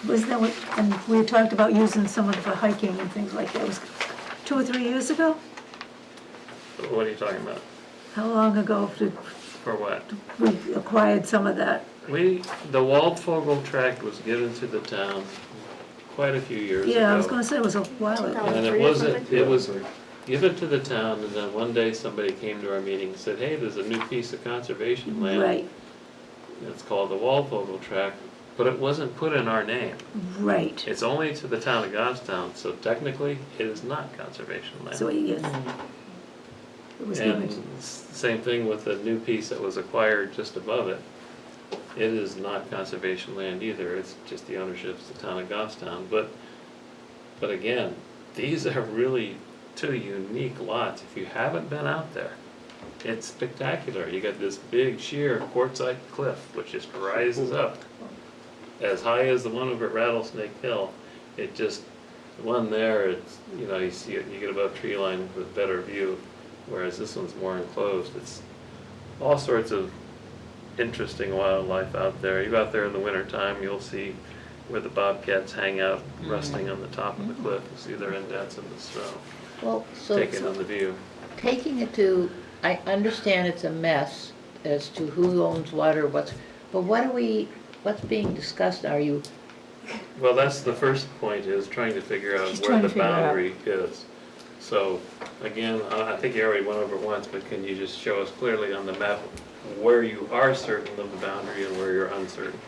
Speaker 10: Wasn't that what, and we talked about using some of it for hiking and things like that. It was 2 or 3 years ago?
Speaker 5: What are you talking about?
Speaker 10: How long ago did
Speaker 5: For what?
Speaker 10: we acquired some of that?
Speaker 5: The Waldvogel tract was given to the town quite a few years ago.
Speaker 10: Yeah, I was gonna say it was a while ago.
Speaker 5: And it wasn't, it was given to the town, and then one day somebody came to our meeting and said, hey, there's a new piece of conservation land.
Speaker 10: Right,
Speaker 5: It's called the Waldvogel tract, but it wasn't put in our name.
Speaker 10: right.
Speaker 5: It's only to the town of Goffstown, so technically, it is not conservation land.
Speaker 10: So, yes. It was
Speaker 5: And
Speaker 10: given,
Speaker 5: same thing with the new piece that was acquired just above it. It is not conservation land either, it's just the ownership's the town of Goffstown. But again, these are really two unique lots. If you haven't been out there, it's spectacular. You got this big sheer quartzite cliff, which just rises up as high as the one over at Rattlesnake Hill. It just, the one there, it's, you see it, you get above tree line with better view, whereas this one's more enclosed. It's all sorts of interesting wildlife out there. You go out there in the wintertime, you'll see where the bobcats hang out, resting on the top of the cliff. You see their indents in the snow,
Speaker 3: Well, so
Speaker 5: taking in the view.
Speaker 3: taking it to, I understand it's a mess as to who owns what or what's, but what's being discussed? Are you,
Speaker 5: Well, that's the first point, is trying to figure out
Speaker 10: She's
Speaker 5: where
Speaker 10: trying
Speaker 5: the
Speaker 10: to figure out.
Speaker 5: boundary is. So, again, I think you already went over it once, but can you just show us clearly on the map where you are certain of the boundary and where you're uncertain?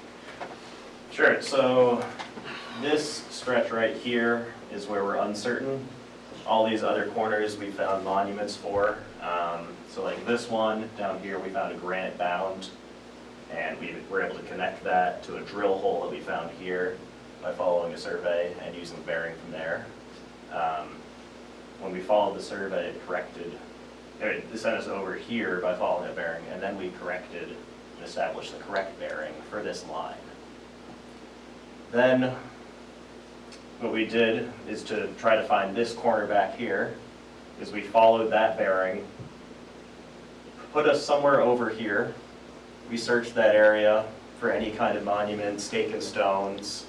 Speaker 9: Sure, so this stretch right here is where we're uncertain. All these other corners we found monuments for. So like this one down here, we found a granite bound, and we were able to connect that to a drill hole that we found here by following a survey and using the bearing from there. When we followed the survey, it sent us over here by following a bearing, and then we corrected and establish the correct bearing for this line. Then what we did is to try to find this corner back here, is we followed that bearing, put us somewhere over here. We searched that area for any kind of monument, stake and stones.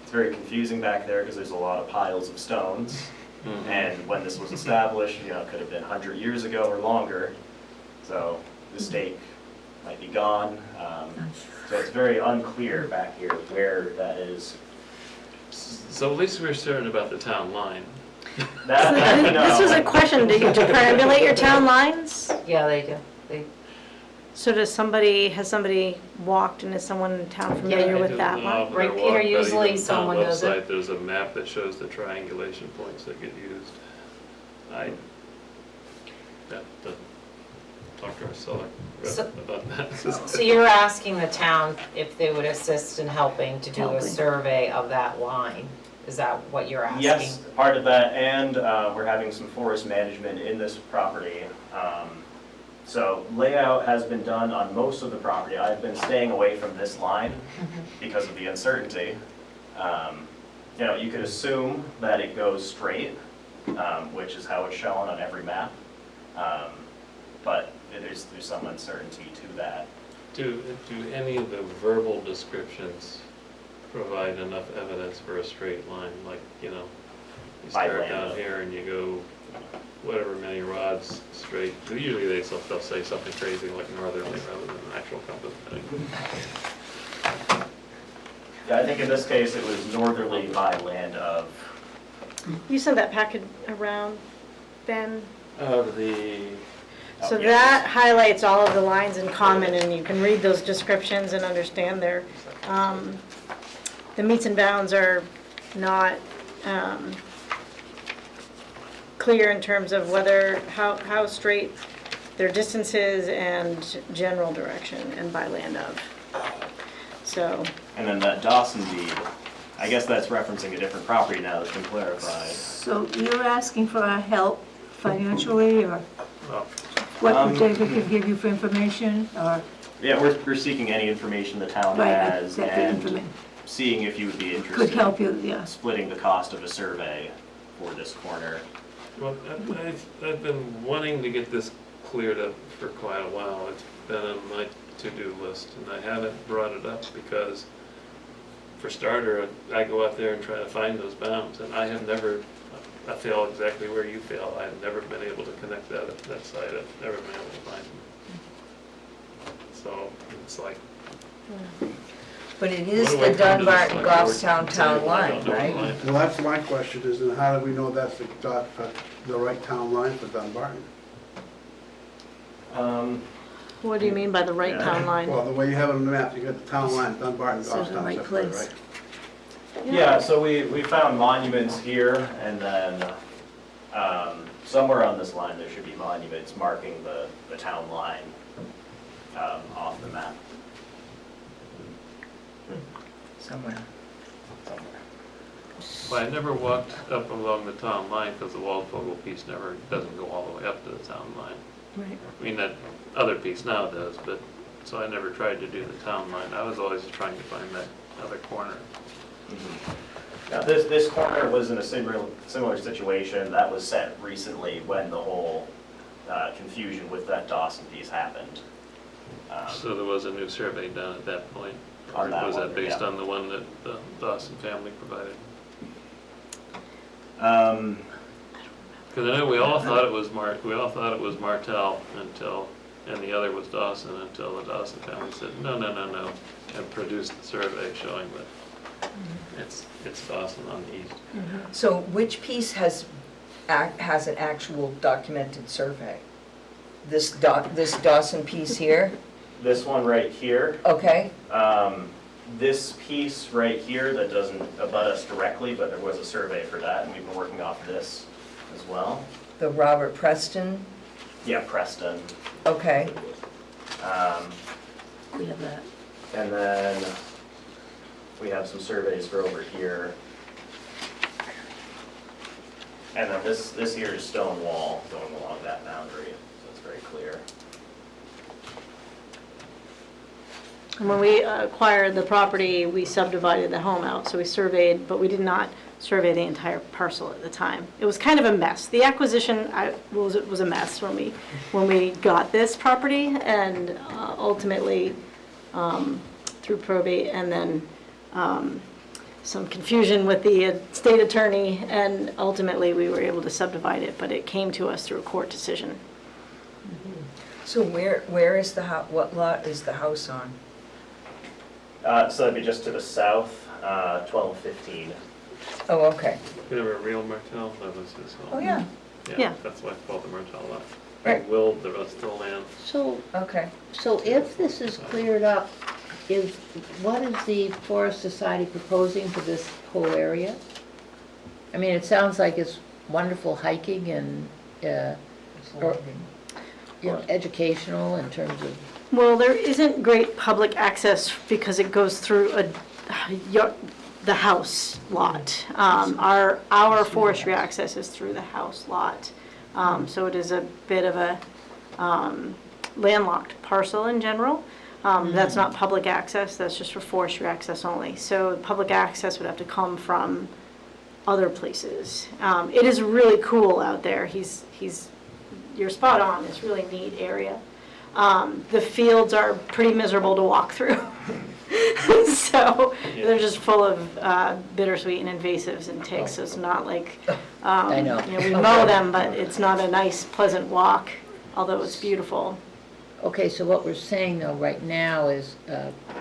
Speaker 9: It's very confusing back there because there's a lot of piles of stones. And when this was established, you know, it could have been 100 years ago or longer. So the stake might be gone. So it's very unclear back here where that is.
Speaker 5: So at least we're certain about the town line.
Speaker 9: That, no.
Speaker 10: This was a question, do you triangulate your town lines?
Speaker 2: Yeah, they do. They,
Speaker 10: So has somebody walked and is someone in town familiar
Speaker 5: I
Speaker 10: with
Speaker 5: don't
Speaker 10: that
Speaker 5: know,
Speaker 10: line?
Speaker 5: but
Speaker 2: Right,
Speaker 5: I
Speaker 2: Peter,
Speaker 5: walked by
Speaker 2: usually
Speaker 5: the town
Speaker 2: someone does it.
Speaker 5: website, there's a map that shows the triangulation points that get used. I have to talk to our seller
Speaker 2: So-
Speaker 5: about that.
Speaker 2: so you're asking the town if they would assist in helping to do a
Speaker 10: Helping.
Speaker 2: survey of that line? Is that what you're asking?
Speaker 9: Yes, part of that, and we're having some forest management in this property. So layout has been done on most of the property. I've been staying away from this line because of the uncertainty. You know, you could assume that it goes straight, which is how it's shown on every map. But there's some uncertainty to that.
Speaker 5: Do any of the verbal descriptions provide enough evidence for a straight line? Like, you know, you
Speaker 9: By
Speaker 5: start
Speaker 9: land.
Speaker 5: down here and you go whatever many rods straight. Usually they'll say something crazy like northerly rather than an actual compass.
Speaker 9: Yeah, I think in this case it was northerly by land of.
Speaker 10: You sent that packet around, Ben?
Speaker 5: Of the,
Speaker 10: So
Speaker 9: yes.
Speaker 10: that highlights all of the lines in common, and you can read those descriptions and understand their, the meets and bounds are not clear in terms of whether, how straight their distance is and general direction and by land of. So,
Speaker 9: And then that Dawson deed, I guess that's referencing a different property now that's been clarified.
Speaker 1: So you're asking for our help financially, or
Speaker 5: well,
Speaker 1: what David can give you for information, or?
Speaker 9: Yeah, we're seeking any information the town
Speaker 1: Right,
Speaker 9: has
Speaker 1: that
Speaker 9: and seeing if you would be interested.
Speaker 1: could help you, yes.
Speaker 9: Splitting the cost of a survey for this corner.
Speaker 5: well, I've been wanting to get this cleared up for quite a while. It's been on my to-do list, and I haven't brought it up because, for starter, I go out there and try to find those bounds, and I have never, I feel exactly where you feel. I've never been able to connect that site. I've never been able to find them. So it's like,
Speaker 11: But it is
Speaker 5: what do I
Speaker 11: the
Speaker 5: come to this
Speaker 11: Dunbarton
Speaker 5: like
Speaker 11: Goffstown
Speaker 5: board
Speaker 11: town
Speaker 5: table? I don't
Speaker 11: line,
Speaker 5: know what
Speaker 11: right?
Speaker 5: line it is.
Speaker 4: Well, that's my question, is then how do we know that's the right town line for Dunbarton?
Speaker 10: what do you mean by the right
Speaker 9: Yeah.
Speaker 10: town line?
Speaker 4: Well, the way you have it on the map, you got the town line, Dunbarton,
Speaker 1: So the
Speaker 4: Goffstown,
Speaker 1: right
Speaker 4: separate,
Speaker 1: place.
Speaker 4: right?
Speaker 9: Yeah, so we found monuments here and then somewhere on this line there should be monuments marking the town line off the map.
Speaker 11: Somewhere.
Speaker 5: Well, I never walked up along the town line because the Waldvogel piece never, doesn't go all the way up to the town line.
Speaker 10: Right.
Speaker 5: I mean, that other piece now does, but, so I never tried to do the town line. I was always trying to find that other corner.
Speaker 9: Now, this corner was in a similar situation that was set recently when the whole confusion with that Dawson piece happened.
Speaker 5: So there was a new survey done at that point?
Speaker 9: On
Speaker 5: Or
Speaker 9: that
Speaker 5: was
Speaker 9: one,
Speaker 5: that based
Speaker 9: yeah.
Speaker 5: on the one that the Dawson family provided? Because I know we all thought it was Martell until, and the other was Dawson until the Dawson family said, no, and produced the survey showing that it's Dawson on the east.
Speaker 11: So which piece has an actual documented survey? This Dawson piece here,
Speaker 9: This one right here,
Speaker 11: okay?
Speaker 9: this piece right here that doesn't abut us directly, but there was a survey for that, and we've been working off this as well.
Speaker 11: The Robert Preston,
Speaker 9: Yeah, Preston.
Speaker 11: okay.
Speaker 10: We have that.
Speaker 9: And then we have some surveys for over here. And then this here is stone wall going along that boundary, so it's very clear.
Speaker 10: When we acquired the property, we subdivided the home out, so we surveyed, but we did not survey the entire parcel at the time. It was kind of a mess. The acquisition was a mess when we got this property, and ultimately, through probate, and then some confusion with the state attorney, and ultimately, we were able to subdivide it, but it came to us through a court decision.
Speaker 11: So where is the what lot is the house on?
Speaker 9: So that'd be just to the south, 1215.
Speaker 11: Oh, okay.
Speaker 5: Remember Real Martell? That was his home.
Speaker 11: Oh, yeah,
Speaker 10: Yeah.
Speaker 5: That's why it's called the Martell lot.
Speaker 11: Right.
Speaker 5: Willed the rest of the land.
Speaker 3: So,
Speaker 11: okay.
Speaker 3: so if this is cleared up, what is the Forest Society proposing for this whole area? I mean, it sounds like it's wonderful hiking and, or, you know, educational in terms of,
Speaker 10: Well, there isn't great public access because it goes through the house lot. Our forestry access is through the house lot. So it is a bit of a landlocked parcel in general. That's not public access, that's just for forestry access only. So public access would have to come from other places. It is really cool out there. You're spot on, it's a really neat area. The fields are pretty miserable to walk through. So they're just full of bittersweet and invasives and ticks, so it's not like,
Speaker 3: I know.
Speaker 10: you know, we mow them, but it's not a nice, pleasant walk, although it's beautiful.
Speaker 3: okay, so what we're saying though right now is,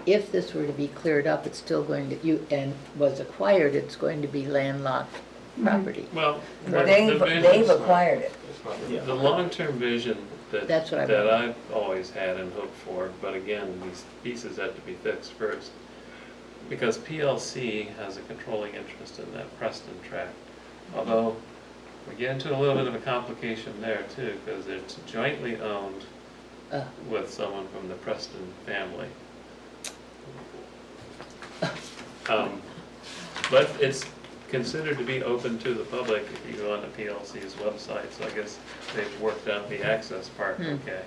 Speaker 3: if this were to be cleared up, it's still going to, and was acquired, it's going to be landlocked property.
Speaker 5: Well,
Speaker 11: They've acquired it.
Speaker 5: the long-term vision
Speaker 3: That's what I
Speaker 5: that
Speaker 3: meant.
Speaker 5: I've always had and hoped for, but again, these pieces have to be fixed first. Because PLC has a controlling interest in that Preston tract. Although, we get into a little bit of a complication there too, because it's jointly owned with someone from the Preston family. But it's considered to be open to the public if you go on the PLC's website, so I guess they've worked out the access part okay.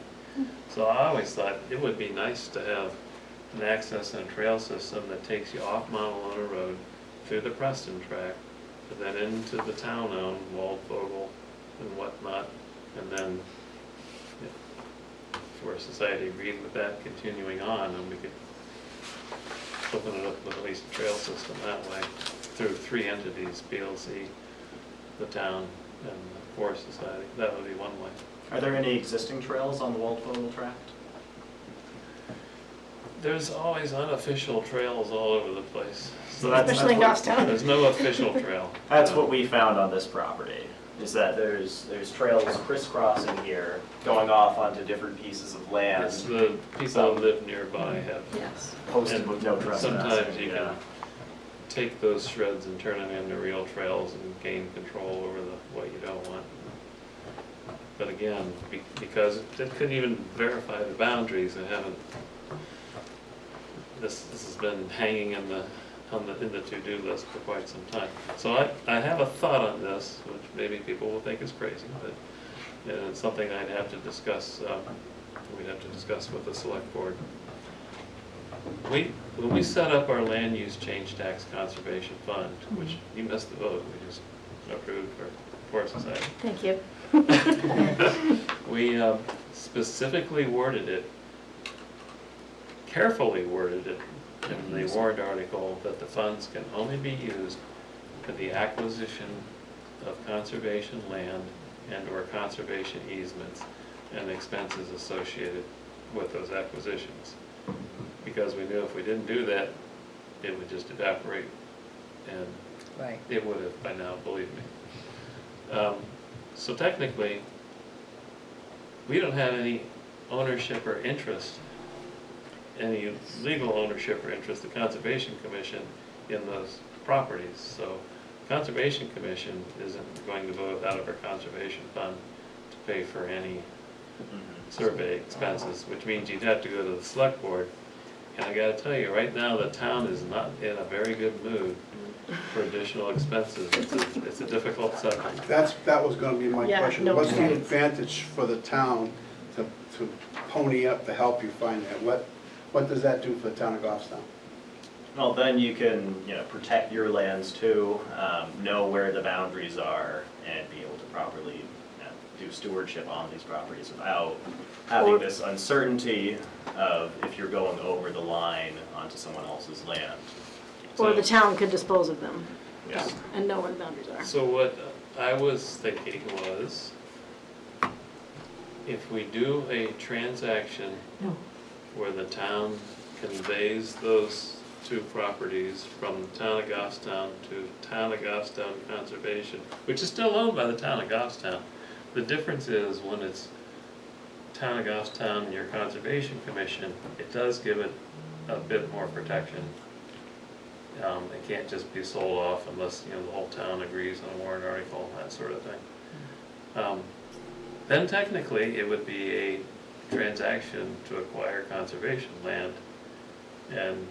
Speaker 5: So I always thought it would be nice to have an access and a trail system that takes you off Montalona Road through the Preston tract, and then into the town-owned Waldvogel and whatnot, and then if Forest Society agreed with that continuing on, and we could open it up with at least a trail system that way through 3 entities, PLC, the town, and the Forest Society. That would be one way.
Speaker 9: Are there any existing trails on the Waldvogel tract?
Speaker 5: There's always unofficial trails all over the place.
Speaker 9: So that's
Speaker 10: Especially in
Speaker 9: what-
Speaker 10: Goffstown.
Speaker 5: There's no official trail.
Speaker 9: That's what we found on this property, is that there's trails crisscrossing here, going off onto different pieces of land,
Speaker 5: It's the people that live nearby have.
Speaker 10: Yes.
Speaker 9: posted with no trespassing.
Speaker 5: Sometimes you
Speaker 9: yeah.
Speaker 5: can take those shreds and turn them into real trails and gain control over what you don't want. But again, because it couldn't even verify the boundaries, and haven't. This has been hanging in the to-do list for quite some time. So I have a thought on this, which maybe people will think is crazy, but it's something I'd have to discuss. We'd have to discuss with the select board. When we set up our land use change tax conservation fund, which you missed the vote, we just approved for Forest Society.
Speaker 10: Thank you.
Speaker 5: We specifically worded it, carefully worded it in the warrant article that the funds can only be used for the acquisition of conservation land and/or conservation easements and expenses associated with those acquisitions. Because we knew if we didn't do that, it would just evaporate, and
Speaker 3: Right.
Speaker 5: it would have by now, believe me. So technically, we don't have any ownership or interest, any legal ownership or interest, the Conservation Commission, in those properties. So Conservation Commission isn't going to vote out of our conservation fund to pay for any survey expenses, which means you'd have to go to the select board. And I gotta tell you, right now, the town is not in a very good mood for additional expenses. It's a difficult subject.
Speaker 4: That was gonna be my
Speaker 10: Yeah,
Speaker 4: question.
Speaker 10: no
Speaker 4: What's the
Speaker 10: kidding.
Speaker 4: advantage for the town to pony up to help you find that? What does that do for the town of Goffstown?
Speaker 9: Well, then you can, protect your lands too, know where the boundaries are, and be able to properly do stewardship on these properties without having this uncertainty of if you're going over the line onto someone else's land.
Speaker 10: Or the town could dispose of them
Speaker 9: Yes.
Speaker 10: and know where the boundaries are.
Speaker 5: So what I was thinking was, if we do a transaction where the town conveys those two properties from the town of Goffstown to town of Goffstown Conservation, which is still owned by the town of Goffstown. The difference is when it's town of Goffstown and your Conservation Commission, it does give it a bit more protection. It can't just be sold off unless, the whole town agrees on a warrant article, that sort of thing. Then technically, it would be a transaction to acquire conservation land, and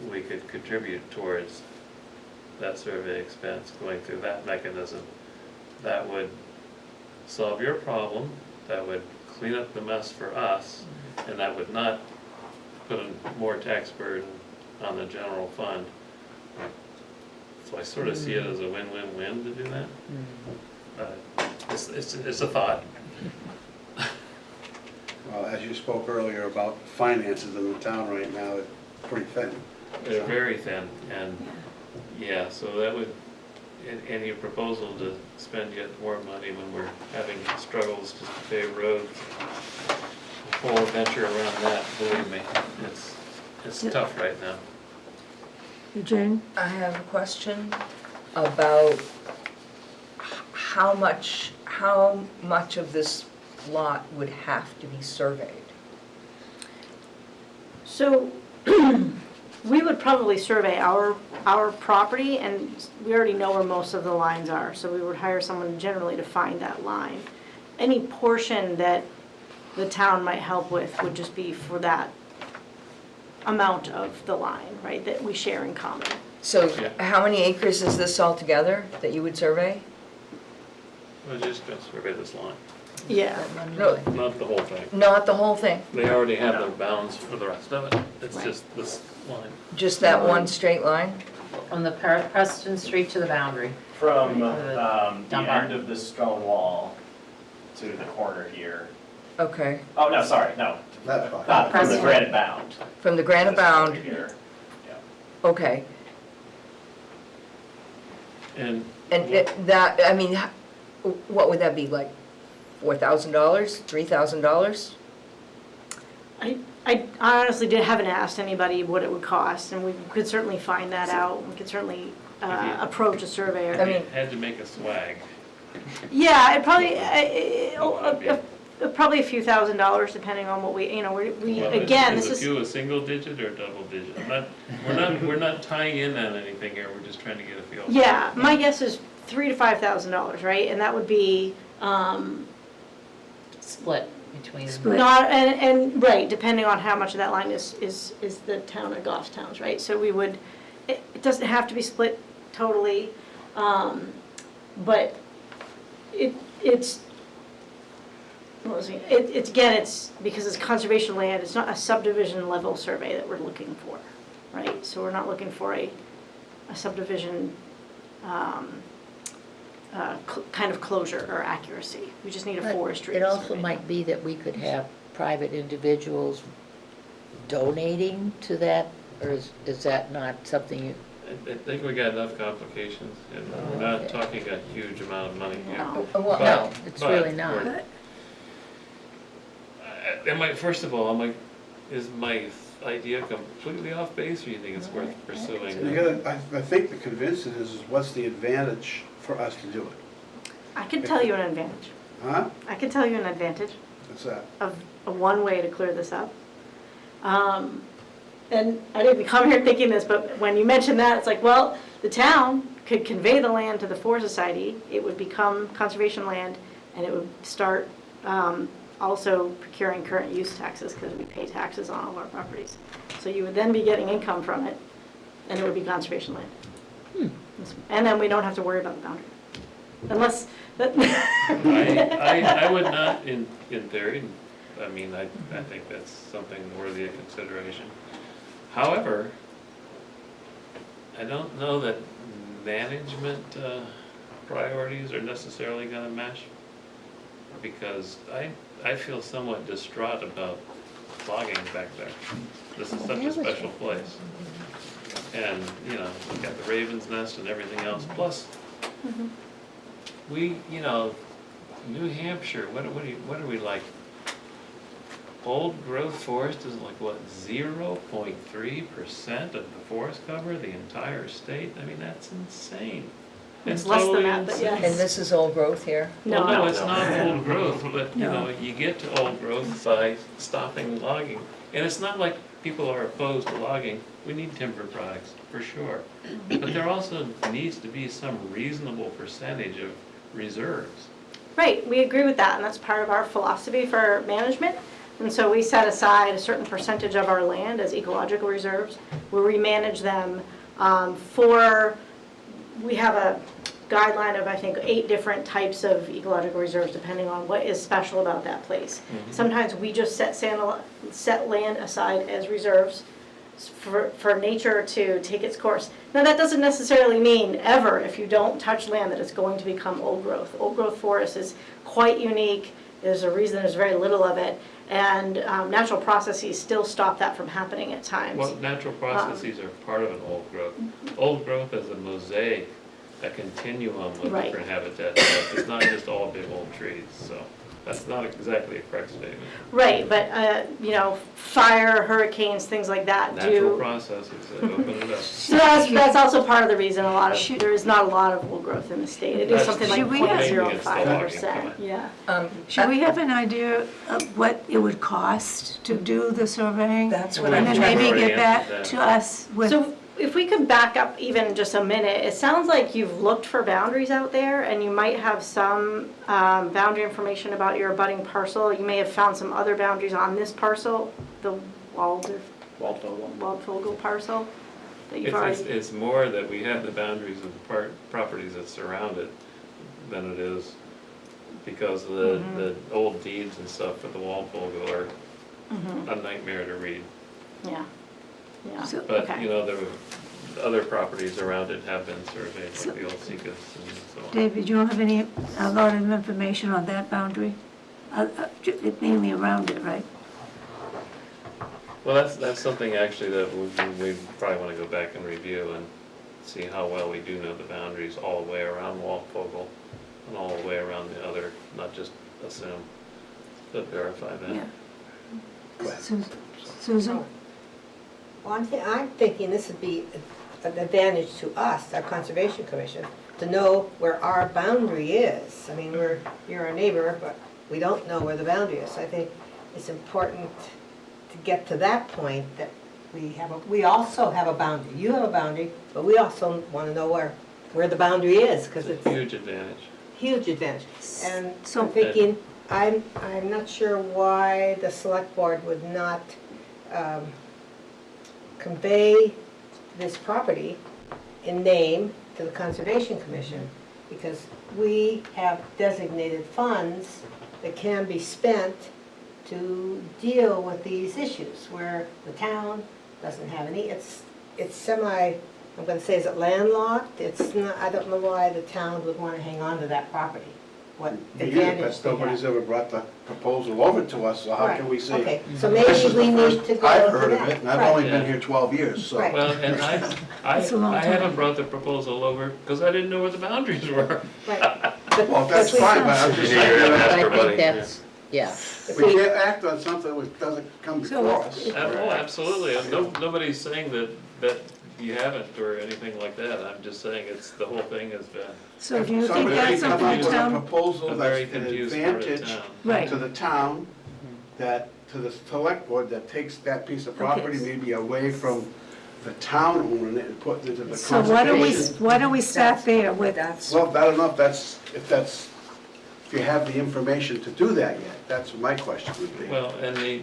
Speaker 5: we could contribute towards that survey expense going through that mechanism. That would solve your problem, that would clean up the mess for us, and that would not put more tax burden on the general fund. So I sort of see it as a win-win-win to do that. It's a thought.
Speaker 4: Well, as you spoke earlier about finances in the town right now, it's pretty thin.
Speaker 5: They're very thin, and yeah, so that would, and your proposal to spend yet more money when we're having struggles just to pave roads, the whole adventure around that, believe me, it's tough right now.
Speaker 1: Jane?
Speaker 11: I have a question about how much of this lot would have to be surveyed?
Speaker 10: So we would probably survey our property, and we already know where most of the lines are, so we would hire someone generally to find that line. Any portion that the town might help with would just be for that amount of the line, right, that we share in common.
Speaker 11: So
Speaker 5: Yeah.
Speaker 11: how many acres is this altogether that you would survey?
Speaker 5: We're just gonna survey this line,
Speaker 10: Yeah.
Speaker 11: No,
Speaker 5: not the whole thing.
Speaker 11: not the whole thing,
Speaker 5: They already have their bounds for the rest of it, it's
Speaker 10: Right.
Speaker 5: just this line.
Speaker 11: just that one straight line?
Speaker 2: From the Preston Street to the boundary.
Speaker 9: From
Speaker 2: Right.
Speaker 9: the end of the stone wall to the corner here.
Speaker 11: Okay,
Speaker 9: Oh, no, sorry, no.
Speaker 4: That's fine.
Speaker 9: From the
Speaker 2: Preston.
Speaker 9: granite bound.
Speaker 11: from the granite bound,
Speaker 9: Here.
Speaker 11: okay.
Speaker 5: And
Speaker 11: And that, I mean, what would that be, like $4,000, $3,000?
Speaker 10: I honestly haven't asked anybody what it would cost, and we could certainly find that out. We could certainly approach a surveyor.
Speaker 11: I mean-
Speaker 5: had to make a swag.
Speaker 10: Yeah, it probably,
Speaker 5: Well,
Speaker 10: probably a few $1,000s, depending on what we,
Speaker 5: Well,
Speaker 10: again,
Speaker 5: is
Speaker 10: this
Speaker 5: a few
Speaker 10: is,
Speaker 5: a single digit or double digit? We're not tying in on anything here, we're just trying to get a feel.
Speaker 10: yeah, my guess is $3,000 to $5,000, right? And that would be,
Speaker 2: Split between.
Speaker 10: not, and, right, depending on how much of that line is the town of Goffstown's, right? So we would, it doesn't have to be split totally, but it's, what was it? It's, again, it's, because it's conservation land, it's not a subdivision level survey that we're looking for, right? So we're not looking for a subdivision, kind of closure or accuracy. We just need a
Speaker 3: But
Speaker 10: forestry
Speaker 3: it also
Speaker 10: survey.
Speaker 3: might be that we could have private individuals donating to that, or is that not something you?
Speaker 5: I think we got enough complications, and we're not
Speaker 3: Okay.
Speaker 5: talking a huge amount of money here.
Speaker 10: No.
Speaker 11: Well,
Speaker 3: No, it's
Speaker 5: But
Speaker 3: really not.
Speaker 5: we're- first of all, is my idea completely off base, or you think it's worth pursuing?
Speaker 4: You gotta, I think the convincing is what's the advantage for us to do it?
Speaker 10: I can tell you an advantage.
Speaker 4: Huh?
Speaker 10: I can tell you an advantage
Speaker 4: What's that?
Speaker 10: of one way to clear this up. And I didn't come here thinking this, but when you mentioned that, it's like, well, the town could convey the land to the Forest Society, it would become conservation land, and it would start also procuring current use taxes, because we pay taxes on all our properties. So you would then be getting income from it, and it would be conservation land. And then we don't have to worry about the boundary. Unless,
Speaker 5: I would not, in theory, I mean, I think that's something worthy of consideration. However, I don't know that management priorities are necessarily gonna mesh, because I feel somewhat distraught about logging back there. This is such a special place. And, you know, we've got the Raven's Nest and everything else, plus, we, you know, New Hampshire, what are we like? Old growth forest is like, what, 0.3% of the forest cover, the entire state? I mean, that's insane.
Speaker 10: It's less than
Speaker 5: totally
Speaker 10: that, but
Speaker 5: insane.
Speaker 10: yes.
Speaker 11: And this is old growth here?
Speaker 5: Well,
Speaker 10: No,
Speaker 5: no, it's not old growth, but, you
Speaker 1: No.
Speaker 5: know, you get to old growth by stopping logging. And it's not like people are opposed to logging. We need timber products, for sure. But there also needs to be some reasonable percentage of reserves.
Speaker 10: Right, we agree with that, and that's part of our philosophy for management. And so we set aside a certain percentage of our land as ecological reserves, where we manage them we have a guideline of, I think, 8 different types of ecological reserves, depending on what is special about that place. Sometimes we just set land aside as reserves for nature to take its course. Now, that doesn't necessarily mean ever, if you don't touch land, that it's going to become old growth. Old growth forest is quite unique. There's a reason there's very little of it, and natural processes still stop that from happening at times.
Speaker 5: Well, natural processes are part of an old growth. Old growth is a mosaic, a continuum of
Speaker 10: Right.
Speaker 5: different habitat types. It's not just all big old trees, so that's not exactly a correct statement.
Speaker 10: Right, but, you know, fire, hurricanes, things like that
Speaker 5: Natural
Speaker 10: do.
Speaker 5: processes that open it up.
Speaker 10: So that's also part of the reason there is not a lot of old growth in the state. It is
Speaker 5: That's-
Speaker 10: something like
Speaker 1: Should we have-
Speaker 5: Maybe it's the logging,
Speaker 10: 0.05%,
Speaker 5: come on.
Speaker 10: yeah.
Speaker 1: Should we have an idea of what it would cost to do the surveying?
Speaker 11: That's what
Speaker 5: Well,
Speaker 11: I'm
Speaker 1: And then
Speaker 11: trying
Speaker 1: maybe
Speaker 5: to-
Speaker 1: get back to us with,
Speaker 10: So if we could back up even just a minute, it sounds like you've looked for boundaries out there, and you might have some boundary information about your abutting parcel. You may have found some other boundaries on this parcel, the Waldvogel parcel that you've already.
Speaker 5: It's more that we have the boundaries of the properties that surround it than it is because of the old deeds and stuff for the Waldvogel are a nightmare to read.
Speaker 10: Yeah, yeah,
Speaker 1: So-
Speaker 5: But,
Speaker 10: okay.
Speaker 5: you know, there were, other properties around it have been surveyed, like the old Seacas and so on.
Speaker 1: David, you don't have a lot of information on that boundary? Mainly around it, right?
Speaker 5: Well, that's something actually that we probably want to go back and review and see how well we do know the boundaries all the way around Waldvogel and all the way around the other, not just assume, but verify that.
Speaker 1: Yeah. Susan?
Speaker 7: Well, I'm thinking this would be an advantage to us, our Conservation Commission, to know where our boundary is. I mean, you're our neighbor, but we don't know where the boundary is. I think it's important to get to that point that we also have a boundary. You have a boundary, but we also want to know where the boundary is, because
Speaker 5: It's
Speaker 7: it's
Speaker 5: a huge advantage.
Speaker 7: huge advantage. And
Speaker 1: So-
Speaker 7: I'm thinking, I'm not sure why the select board would not convey this property in name to the Conservation Commission, because we have designated funds that can be spent to deal with these issues, where the town doesn't have any. It's semi, I'm gonna say, is it landlocked? It's not, I don't know why the town would wanna hang on to that property. What advantage they
Speaker 4: Nobody's
Speaker 7: have.
Speaker 4: ever brought the proposal over to us, so how can we say?
Speaker 7: Okay, so
Speaker 4: This
Speaker 7: maybe
Speaker 4: is the
Speaker 7: we need
Speaker 4: first
Speaker 7: to go
Speaker 4: I've
Speaker 7: to
Speaker 4: heard of
Speaker 7: that.
Speaker 4: it, and I've
Speaker 7: Right.
Speaker 4: only been here 12 years, so.
Speaker 7: Right.
Speaker 5: Well, and
Speaker 1: That's a long
Speaker 5: I
Speaker 1: time.
Speaker 5: haven't brought the proposal over because I didn't know what the boundaries were.
Speaker 7: Right. But-
Speaker 4: Well, that's
Speaker 7: but we
Speaker 4: fine,
Speaker 7: have-
Speaker 4: but I'm just
Speaker 5: Yeah,
Speaker 4: saying
Speaker 5: you're
Speaker 4: that
Speaker 5: Ask
Speaker 3: But
Speaker 5: her,
Speaker 3: I
Speaker 5: buddy,
Speaker 3: think that's, yeah.
Speaker 7: if
Speaker 4: we can't act on something which doesn't come
Speaker 1: So
Speaker 4: before
Speaker 1: it's-
Speaker 4: us.
Speaker 5: Absolutely, and nobody's saying that you haven't or anything like that. I'm just saying it's, the whole thing has been
Speaker 1: So do you think
Speaker 4: Somebody
Speaker 1: that's
Speaker 4: come
Speaker 1: something
Speaker 4: up
Speaker 1: the
Speaker 4: with a
Speaker 1: town,
Speaker 4: proposal
Speaker 5: a
Speaker 4: that's
Speaker 5: very
Speaker 4: an
Speaker 5: confused part of
Speaker 4: advantage
Speaker 5: town.
Speaker 1: right,
Speaker 4: to the town, that, to the select board, that takes that piece of property
Speaker 1: Okay.
Speaker 4: maybe away from the town owning it and putting it into the
Speaker 1: so why don't we start there with,
Speaker 11: That's,
Speaker 4: Well, I don't know if you have the information to do that yet, that's what my question would be.
Speaker 5: Well, and
Speaker 4: I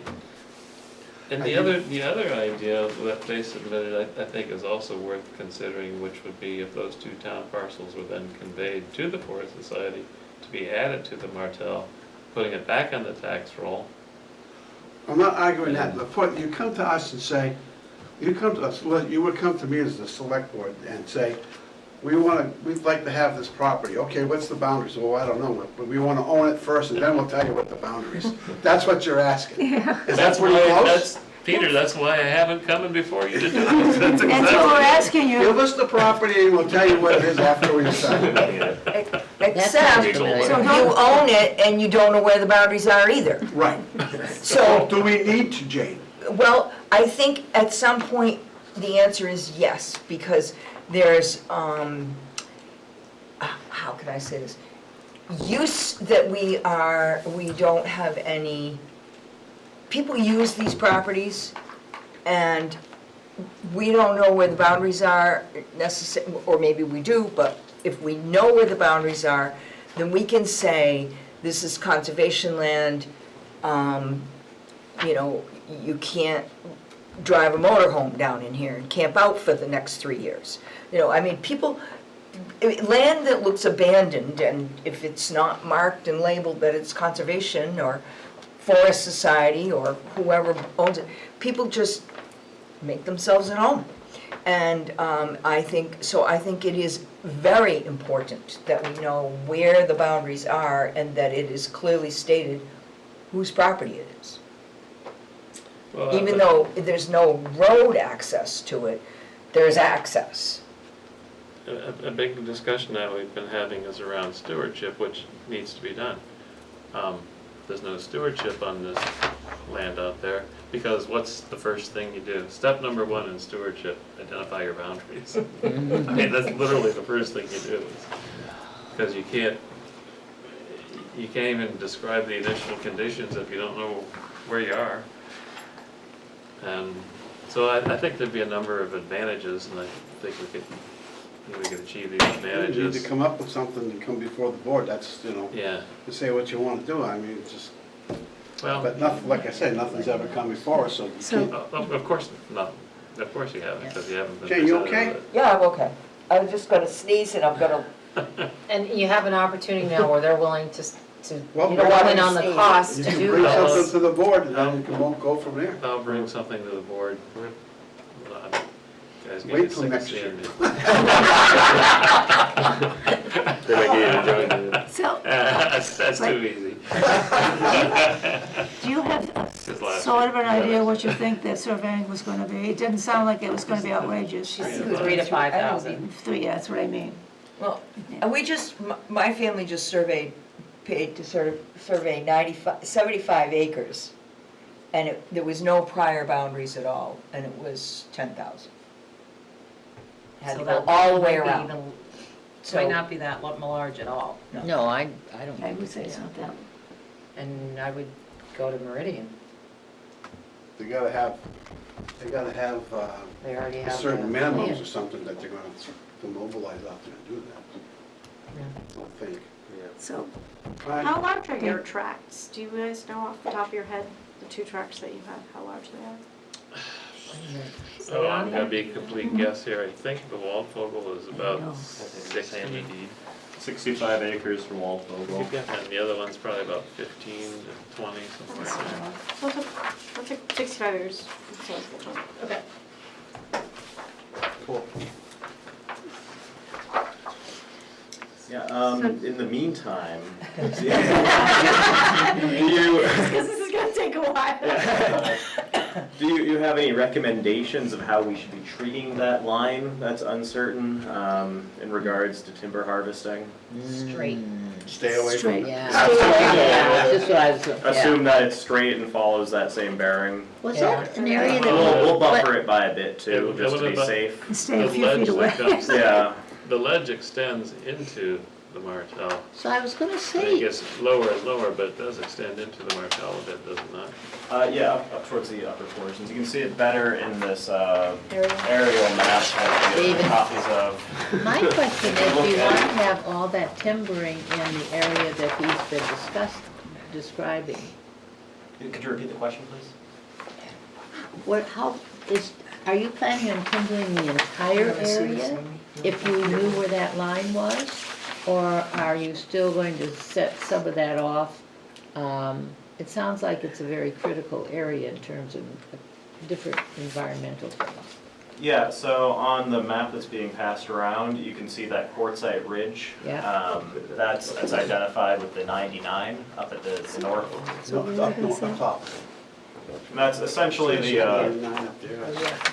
Speaker 5: the other idea that they submitted, I think is also worth considering, which would be if those 2 town parcels were then conveyed to the Forest Society to be added to the Martell, putting it back on the tax roll,
Speaker 4: I'm not arguing that. The point, you come to us and say, you come to us, well, you would come to me as the select board and say, we'd like to have this property. Okay, what's the boundaries? Well, I don't know, but we want to own it first, and then we'll tell you what the boundaries. That's what you're asking. Is that
Speaker 5: That's
Speaker 4: pretty
Speaker 5: why,
Speaker 4: close?
Speaker 5: Peter, that's why I haven't come before you to do this. That's
Speaker 1: That's what we're
Speaker 5: exactly.
Speaker 1: asking you.
Speaker 4: Give us the property, and we'll tell you what it is after we decide.
Speaker 11: Except you
Speaker 3: familiar.
Speaker 11: own it and you don't know where the boundaries are either.
Speaker 4: Right.
Speaker 11: So,
Speaker 4: Do we need to, Jane?
Speaker 11: well, I think at some point, the answer is yes, because there's, how can I say this? Use that we don't have any, people use these properties, and we don't know where the boundaries are necessarily, or maybe we do, but if we know where the boundaries are, then we can say, this is conservation land, you know, you can't drive a motorhome down in here and camp out for the next 3 years. You know, I mean, people, land that looks abandoned, and if it's not marked and labeled that it's conservation or forest society or whoever owns it, people just make themselves at home. And I think it is very important that we know where the boundaries are and that it is clearly stated whose property it is.
Speaker 5: Well,
Speaker 11: Even though there's no road access to it, there's access.
Speaker 5: A big discussion that we've been having is around stewardship, which needs to be done. There's no stewardship on this land out there, because what's the first thing you do? Step number 1 in stewardship, identify your boundaries. I mean, that's literally the first thing you do, because you can't even describe the initial conditions if you don't know where you are. And so I think there'd be a number of advantages, and I think we could achieve these
Speaker 4: You need
Speaker 5: advantages.
Speaker 4: to come up with something and come before the board, that's, you know,
Speaker 5: Yeah,
Speaker 4: to say what you want to do, I mean, it's just,
Speaker 5: well,
Speaker 4: but nothing, like I said, nothing's ever come before us, so you
Speaker 1: So-
Speaker 4: can't.
Speaker 5: of course, no, of course you haven't, because you haven't been
Speaker 4: Jane, you
Speaker 5: presented
Speaker 4: okay?
Speaker 5: with
Speaker 11: Yeah, I'm okay. I was just gonna sneeze and I'm gonna,
Speaker 2: And you have an opportunity now where they're willing to
Speaker 4: Well,
Speaker 2: you know,
Speaker 11: bring
Speaker 2: come in on the
Speaker 11: something.
Speaker 2: cost
Speaker 4: You
Speaker 2: to
Speaker 4: can
Speaker 2: do
Speaker 4: bring something
Speaker 2: this.
Speaker 4: to the board, and then you can won't go from there.
Speaker 5: I'll bring something to the board. Guys get
Speaker 4: Wait
Speaker 5: sick
Speaker 4: till
Speaker 5: of
Speaker 4: next
Speaker 5: seeing
Speaker 4: year.
Speaker 5: me.
Speaker 1: So,
Speaker 5: That's too easy.
Speaker 1: do you have
Speaker 5: His last
Speaker 1: sort of an
Speaker 5: name.
Speaker 1: idea what you think the surveying was gonna be? It didn't sound like it was gonna be outrageous.
Speaker 2: 3 to 5,000.
Speaker 1: 3, yeah, that's what I mean.
Speaker 11: well, and we just, my family just paid to survey 75 acres. And there was no prior boundaries at all, and it was 10,000. Had to
Speaker 2: So
Speaker 11: go
Speaker 2: that
Speaker 11: all the way
Speaker 2: might be
Speaker 11: around.
Speaker 2: even-
Speaker 11: So-
Speaker 2: Might not be that large at all.
Speaker 3: No, I don't
Speaker 1: I
Speaker 3: think
Speaker 1: would say
Speaker 3: it's
Speaker 1: it's not that.
Speaker 2: And I would go to Meridian.
Speaker 4: They gotta have
Speaker 2: They already have.
Speaker 4: certain
Speaker 2: the
Speaker 4: minimums
Speaker 2: plan.
Speaker 4: or something that they're gonna to mobilize out there and do that,
Speaker 2: Yeah.
Speaker 4: I don't think.
Speaker 1: So,
Speaker 4: Fine.
Speaker 10: How large are your tracts? Do you guys know off the top of your head, the 2 tracts that you have, how large they are?
Speaker 5: Oh, I'm gonna be a complete guess here. I think the Waldvogel is
Speaker 1: know.
Speaker 5: about 60,
Speaker 9: 65 acres from Waldvogel.
Speaker 5: and the other one's probably about 15 to 20, something like that.
Speaker 10: So it's like 65 acres. Okay.
Speaker 8: Cool.
Speaker 9: Yeah, in the meantime, do you,
Speaker 10: Because this is gonna take a while.
Speaker 9: do you have any recommendations of how we should be treating that line that's uncertain, in regards to timber harvesting?
Speaker 2: Straight.
Speaker 4: Stay away from
Speaker 1: straight.
Speaker 4: it.
Speaker 3: Yeah, yeah, that's just what I was, yeah.
Speaker 9: Assume that it's straight and follows that same bearing.
Speaker 3: Was that an area that?
Speaker 9: We'll buffer
Speaker 3: what-
Speaker 9: it by a bit too,
Speaker 5: It
Speaker 9: just to
Speaker 5: would
Speaker 9: be
Speaker 5: have-
Speaker 9: safe.
Speaker 1: And stay a
Speaker 5: The
Speaker 1: few
Speaker 5: ledge
Speaker 1: feet away.
Speaker 5: that comes-
Speaker 9: Yeah,
Speaker 5: The ledge extends into the Martel.
Speaker 3: So I was gonna
Speaker 5: And it
Speaker 3: say,
Speaker 5: gets lower and lower, but it does extend into the Martel a bit, does it not?
Speaker 9: yeah, up towards the upper portions. You can see it better in this aerial map that we
Speaker 3: David.
Speaker 9: have copies of.
Speaker 3: my question is, do you want to have all that timbering in the area that he's been describing?
Speaker 9: Could you repeat the question, please?
Speaker 3: Are you planning on timbering the entire area if you knew where that line was? Or are you still going to set some of that off? It sounds like it's a very critical area in terms of different environmental things.
Speaker 9: Yeah, so on the map that's being passed around, you can see that quartzite ridge.
Speaker 3: Yeah.
Speaker 9: That's identified with the 99 up at the north.
Speaker 4: Up top.
Speaker 9: And that's essentially the,
Speaker 4: Nine up there.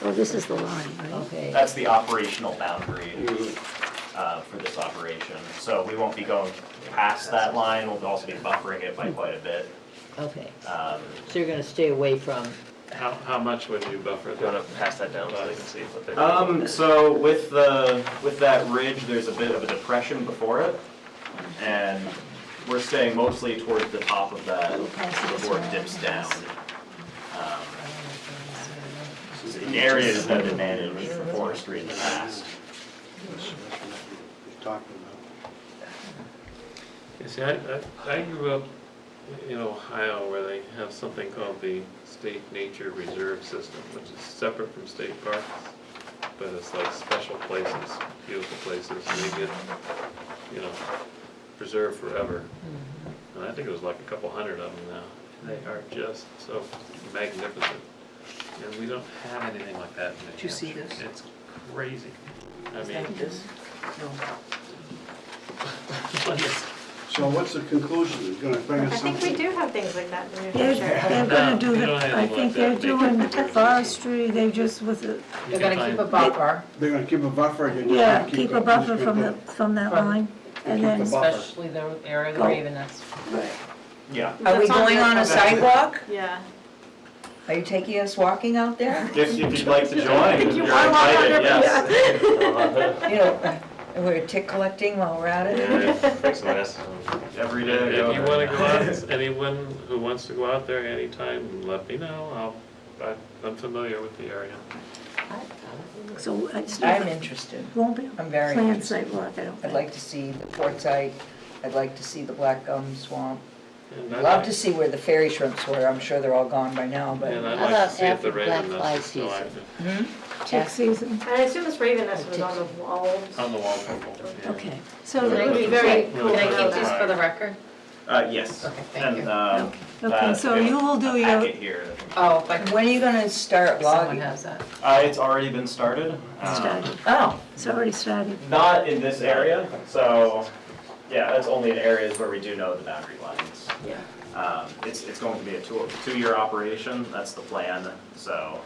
Speaker 1: Oh, this is the line, right?
Speaker 3: Okay.
Speaker 9: that's the operational boundary for this operation. So we won't be going past that line, we'll also be buffering it by quite a bit.
Speaker 3: Okay,
Speaker 9: Um,
Speaker 3: so you're gonna stay away from,
Speaker 5: How much would you buffer?
Speaker 9: Do you want to pass that down so they can
Speaker 5: see what they're?
Speaker 9: So with that ridge, there's a bit of a depression before it, and we're staying mostly towards the top of that before it dips down. In areas that have been managed for forestry in the past.
Speaker 4: That's what he's talking about.
Speaker 5: You see, I grew up in Ohio where they have something called the State Nature Reserve System, which is separate from state parks, but it's like special places, beautiful places, and they get, preserved forever. And I think it was like a couple hundred of them now. They are just so magnificent. And we don't have anything like that in New Hampshire.
Speaker 11: Did you see this?
Speaker 5: It's crazy. I mean,
Speaker 4: So what's the conclusion? You're gonna bring
Speaker 10: I
Speaker 4: us
Speaker 10: think
Speaker 4: something?
Speaker 10: we do have things like that in New
Speaker 1: They're,
Speaker 10: Hampshire.
Speaker 1: they're gonna do
Speaker 5: we don't
Speaker 1: the,
Speaker 5: have
Speaker 1: I
Speaker 5: anything
Speaker 1: think
Speaker 5: like
Speaker 1: they're
Speaker 5: that.
Speaker 1: doing forestry, they just with the,
Speaker 5: they're gonna keep a
Speaker 11: buffer.
Speaker 4: They're gonna keep a buffer, you're just
Speaker 1: yeah,
Speaker 4: gonna
Speaker 1: keep a
Speaker 4: it-
Speaker 1: buffer
Speaker 4: just
Speaker 1: from
Speaker 4: gonna
Speaker 1: from that line, and
Speaker 4: keep
Speaker 1: then,
Speaker 4: the buffer.
Speaker 2: Especially the area of the
Speaker 1: Go.
Speaker 2: Raven Nest.
Speaker 1: right.
Speaker 9: Yeah.
Speaker 11: Are we
Speaker 10: That's
Speaker 11: going
Speaker 10: their
Speaker 11: on a
Speaker 10: property.
Speaker 11: sidewalk?
Speaker 10: Yeah.
Speaker 11: Are you taking us walking out there?
Speaker 9: If you'd like to join,
Speaker 10: You
Speaker 9: you're
Speaker 10: wanna walk
Speaker 9: invited,
Speaker 10: under-
Speaker 9: yes.
Speaker 11: You know, we're tick collecting while we're at it?
Speaker 9: Every day.
Speaker 5: If you wanna go out, anyone who wants to go out there anytime, let me know. I'm familiar with the area.
Speaker 1: So it's
Speaker 11: I'm
Speaker 1: not,
Speaker 11: interested.
Speaker 1: won't be
Speaker 11: I'm very
Speaker 1: planned
Speaker 11: interested.
Speaker 1: sidewalk, I don't
Speaker 11: I'd
Speaker 1: think.
Speaker 11: like to see the quartzite, I'd like to see the black gum swamp.
Speaker 5: And
Speaker 11: I'd
Speaker 5: I'd
Speaker 11: love
Speaker 5: like-
Speaker 11: to see where the fairy shrimps were, I'm sure they're all gone by now,
Speaker 5: And
Speaker 11: but,
Speaker 5: I'd
Speaker 3: How
Speaker 5: like
Speaker 3: about
Speaker 5: to see if the
Speaker 3: after black
Speaker 5: Raven
Speaker 3: fly
Speaker 5: Nest is still
Speaker 3: season?
Speaker 5: active.
Speaker 1: Tick season,
Speaker 10: I assume this Raven Nest was on the walls.
Speaker 5: On the wall purple. yeah.
Speaker 1: okay. So
Speaker 10: It would be
Speaker 1: the-
Speaker 10: very
Speaker 5: Can
Speaker 10: cool
Speaker 2: Can
Speaker 10: to
Speaker 2: I
Speaker 10: know
Speaker 2: keep these
Speaker 10: that.
Speaker 2: for the record?
Speaker 9: Yes.
Speaker 2: Okay, thank you.
Speaker 9: And,
Speaker 1: okay, so you will do your,
Speaker 9: packet here.
Speaker 2: Oh, if I can,
Speaker 11: when are you gonna start
Speaker 2: someone
Speaker 11: logging?
Speaker 2: has that.
Speaker 9: It's already been started.
Speaker 1: started,
Speaker 11: Oh,
Speaker 1: it's already started.
Speaker 9: Not in this area, so, yeah, that's only in areas where we do know the boundary lines.
Speaker 10: Yeah.
Speaker 9: It's going to be a two-year operation, that's the plan, so,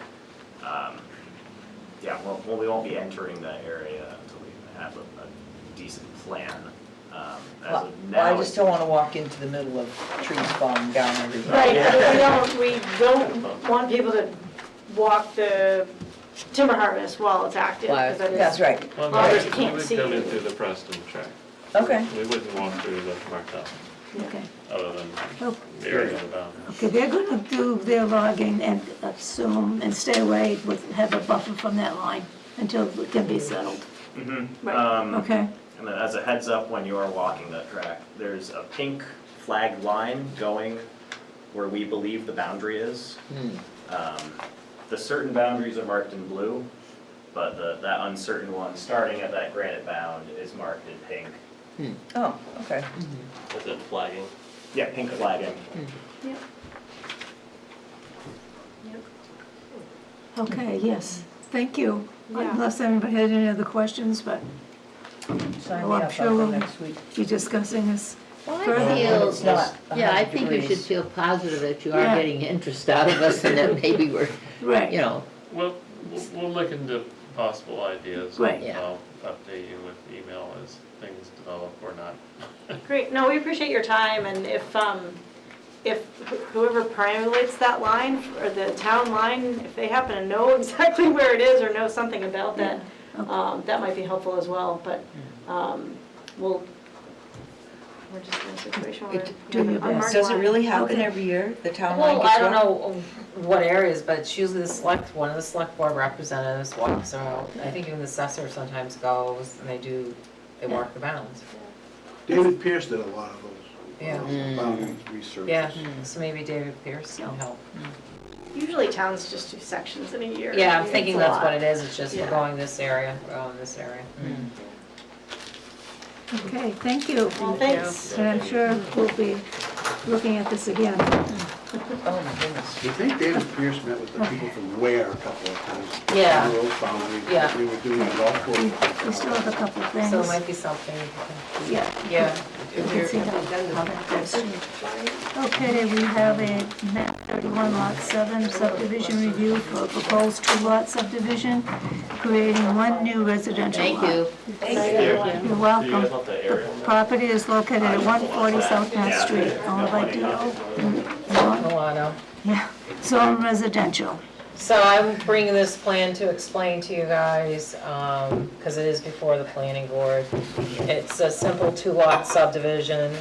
Speaker 9: yeah, well, we won't be entering that area until we have a decent plan. As
Speaker 11: well,
Speaker 9: of now,
Speaker 11: I just don't wanna walk into the middle of trees falling down everywhere.
Speaker 10: Right, we don't want people to walk the timber harvest while it's active. 'cause that is-
Speaker 11: That's right,
Speaker 5: Well,
Speaker 10: Others
Speaker 5: we
Speaker 10: can't
Speaker 5: would
Speaker 10: see
Speaker 5: come in
Speaker 10: you.
Speaker 5: through the Preston track.
Speaker 11: okay.
Speaker 5: We wouldn't walk through the Martell,
Speaker 1: Okay,
Speaker 5: other than
Speaker 1: Oh.
Speaker 5: the area of the boundary.
Speaker 1: okay, they're gonna do their logging and assume, and stay away with, have a buffer from that line until it can be settled,
Speaker 9: Mhm.
Speaker 10: Right.
Speaker 1: okay?
Speaker 9: And then as a heads up, when you are walking that track, there's a pink flagged line going where we believe the boundary is. The certain boundaries are marked in blue, but that uncertain one, starting at that granite bound, is marked in pink.
Speaker 11: Oh, okay.
Speaker 9: Is it flagging? Yeah, pink flagging.
Speaker 1: Okay, yes, thank you.
Speaker 10: Yeah.
Speaker 1: Unless anybody had any other questions, but
Speaker 11: Sign
Speaker 1: Oh,
Speaker 11: me
Speaker 1: I'm
Speaker 11: up,
Speaker 1: sure
Speaker 11: I'll go
Speaker 1: we'll-
Speaker 11: next week.
Speaker 1: be discussing this.
Speaker 3: Well, I
Speaker 1: Further?
Speaker 3: feel,
Speaker 11: It's not
Speaker 3: yeah, I
Speaker 11: 100
Speaker 3: think you should
Speaker 11: degrees.
Speaker 3: feel positive that you are
Speaker 1: Yeah.
Speaker 3: getting interest out of us and that maybe we're,
Speaker 1: Right.
Speaker 3: you know,
Speaker 5: Well, we'll look into possible ideas.
Speaker 1: Right.
Speaker 5: and I'll update you with email as things develop or not.
Speaker 10: Great, no, we appreciate your time, and if whoever perambulates that line, or the town line, if they happen to know exactly where it is or know something about that, that might be helpful as well, but, we're just in a situation where.
Speaker 1: Do your
Speaker 10: we have an
Speaker 1: best.
Speaker 10: unmarked
Speaker 11: Does it
Speaker 10: line.
Speaker 11: really happen
Speaker 1: Okay.
Speaker 11: every year, the town line
Speaker 2: Well,
Speaker 11: gets
Speaker 2: I don't
Speaker 11: roughed?
Speaker 2: know what areas, but it's usually one of the select board representatives walks around. I think even the assessor sometimes goes and they mark the bounds.
Speaker 4: David Pierce did a lot of those.
Speaker 2: Yeah.
Speaker 4: Boundary research.
Speaker 2: Yeah, so maybe David Pierce can help.
Speaker 10: Usually towns just do sections in a year.
Speaker 2: Yeah, I'm
Speaker 10: It's
Speaker 2: thinking
Speaker 10: a
Speaker 2: that's
Speaker 10: lot.
Speaker 2: what it is, it's just we're
Speaker 10: Yeah.
Speaker 2: going this area, we're going this area.
Speaker 1: Okay, thank you.
Speaker 10: Well, thanks.
Speaker 1: And I'm sure we'll be looking at this again.
Speaker 11: Oh, my goodness.
Speaker 4: You think David Pierce met with the people from Ware a couple of times?
Speaker 2: Yeah.
Speaker 4: On the road boundary,
Speaker 2: Yeah.
Speaker 4: we were doing a golf course.
Speaker 1: We still have a couple of things.
Speaker 2: So it might be something,
Speaker 1: Yeah.
Speaker 2: yeah.
Speaker 1: You can see how that goes too. Okay, we have a map 31 lot 7 subdivision review for a proposed 2-lot subdivision, creating one new residential lot.
Speaker 3: Thank you.
Speaker 1: You're welcome. Property is located at 140 South Mass Street, owned by D.O.
Speaker 2: Milano.
Speaker 1: Yeah, zone residential.
Speaker 2: So I'm bringing this plan to explain to you guys, because it is before the planning board. It's a simple 2-lot subdivision.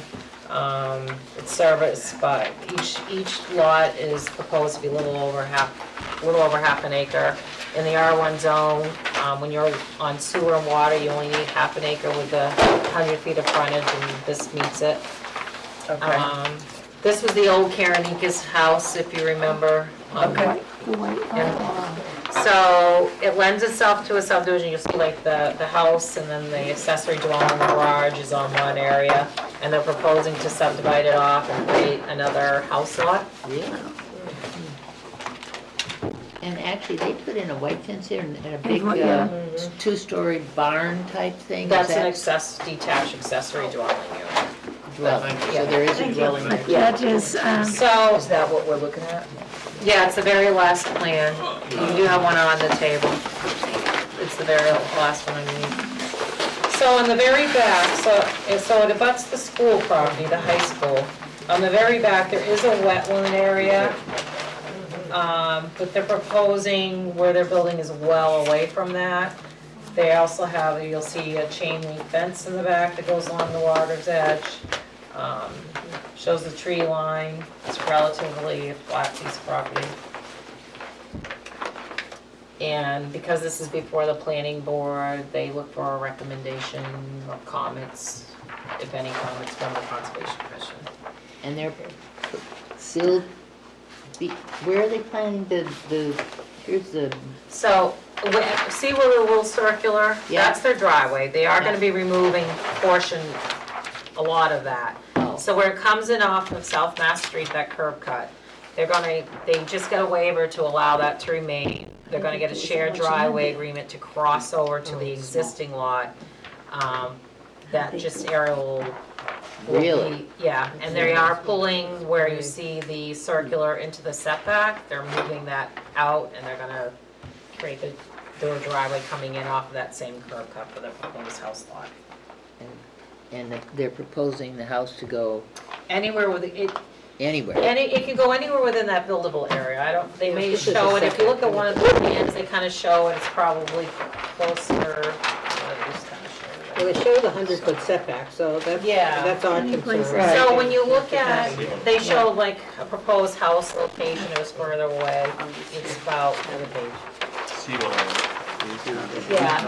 Speaker 2: It's serviced by, each lot is proposed to be a little over half an acre. In the R1 zone, when you're on sewer and water, you only need half an acre with the 100 feet of frontage, and this meets it. This was the old Karenika's house, if you remember.
Speaker 11: Okay.
Speaker 2: So it lends itself to a subdivision. You'll see like the house and then the accessory dwelling garage is on one area. And they're proposing to subdivide it off and create another house lot.
Speaker 3: Really? And actually, they put in a white fence here and a big
Speaker 1: Yeah.
Speaker 3: 2-story barn type thing. Is
Speaker 2: That's an
Speaker 3: that-
Speaker 2: detached accessory dwelling unit.
Speaker 3: Dwelling, so there is a dwelling.
Speaker 1: That is,
Speaker 2: So,
Speaker 11: Is that what we're looking at?
Speaker 2: yeah, it's the very last plan. You do have one on the table. It's the very last one I need. So on the very back, so it abuts the school property, the high school. On the very back, there is a wetland area. But they're proposing where they're building is well away from that. They also have, you'll see a chain link fence in the back that goes along the water's edge. Shows the tree line. It's relatively a flat piece of property. And because this is before the planning board, they look for a recommendation or comments, if any comments from the Conservation Commission.
Speaker 3: And they're still, where are they planning here's the,
Speaker 2: So, see where the little circular?
Speaker 3: Yeah.
Speaker 2: That's their driveway. They are gonna be removing a lot of that.
Speaker 3: Oh.
Speaker 2: So where it comes in off of South Mass Street, that curb cut, they just get a waiver to allow that to remain. They're gonna get a shared driveway agreement to cross over to the existing lot. That just area will
Speaker 3: Really?
Speaker 2: be, yeah, and they are pulling where you see the circular into the setback. They're moving that out and they're gonna create their driveway coming in off of that same curb cut for the proposed house lot.
Speaker 3: and they're proposing the house to go
Speaker 2: Anywhere with it,
Speaker 3: anywhere.
Speaker 2: it can go anywhere within that buildable area. They may show it, if you look at one of the plans, they kind of show it, it's probably closer.
Speaker 7: Well, they show the 100-foot setback, so
Speaker 2: Yeah.
Speaker 7: that's our
Speaker 1: Any place
Speaker 7: concern.
Speaker 2: So when you look at, they show like a proposed house location, it was further away. It's about, yeah.
Speaker 11: I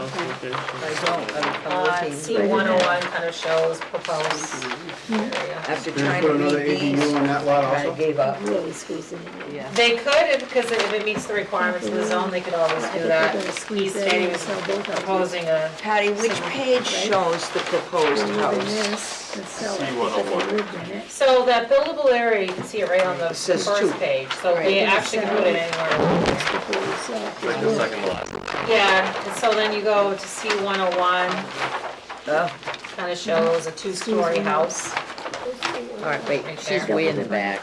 Speaker 11: don't, I'm looking.
Speaker 2: C101 kind of shows proposed area.
Speaker 11: After
Speaker 4: Can I
Speaker 11: trying to
Speaker 4: put another
Speaker 11: read these,
Speaker 4: ADU on that lot
Speaker 11: I
Speaker 4: also?
Speaker 11: gave up.
Speaker 1: really squeezing it in.
Speaker 2: They could, because if it meets the requirements of the zone, they could always
Speaker 1: I
Speaker 2: do
Speaker 1: think
Speaker 2: that.
Speaker 1: they're gonna
Speaker 2: He's
Speaker 1: squeeze
Speaker 2: stating
Speaker 1: it
Speaker 2: he's
Speaker 1: in, so both houses.
Speaker 2: proposing a,
Speaker 11: Patty, which page shows the proposed
Speaker 1: They live in
Speaker 11: house?
Speaker 1: this, to sell it, because they lived in it.
Speaker 2: so that buildable area, you can see it right on the
Speaker 11: It says
Speaker 2: first
Speaker 11: two.
Speaker 2: page. So
Speaker 11: Right.
Speaker 2: they actually can put it anywhere.
Speaker 1: Before we sell it.
Speaker 5: Like the second lot.
Speaker 2: Yeah, and so then you go to C101,
Speaker 11: Oh,
Speaker 2: kind of shows a 2-story house.
Speaker 3: All right, wait,
Speaker 2: Right
Speaker 3: she's
Speaker 2: there.
Speaker 3: way in the back.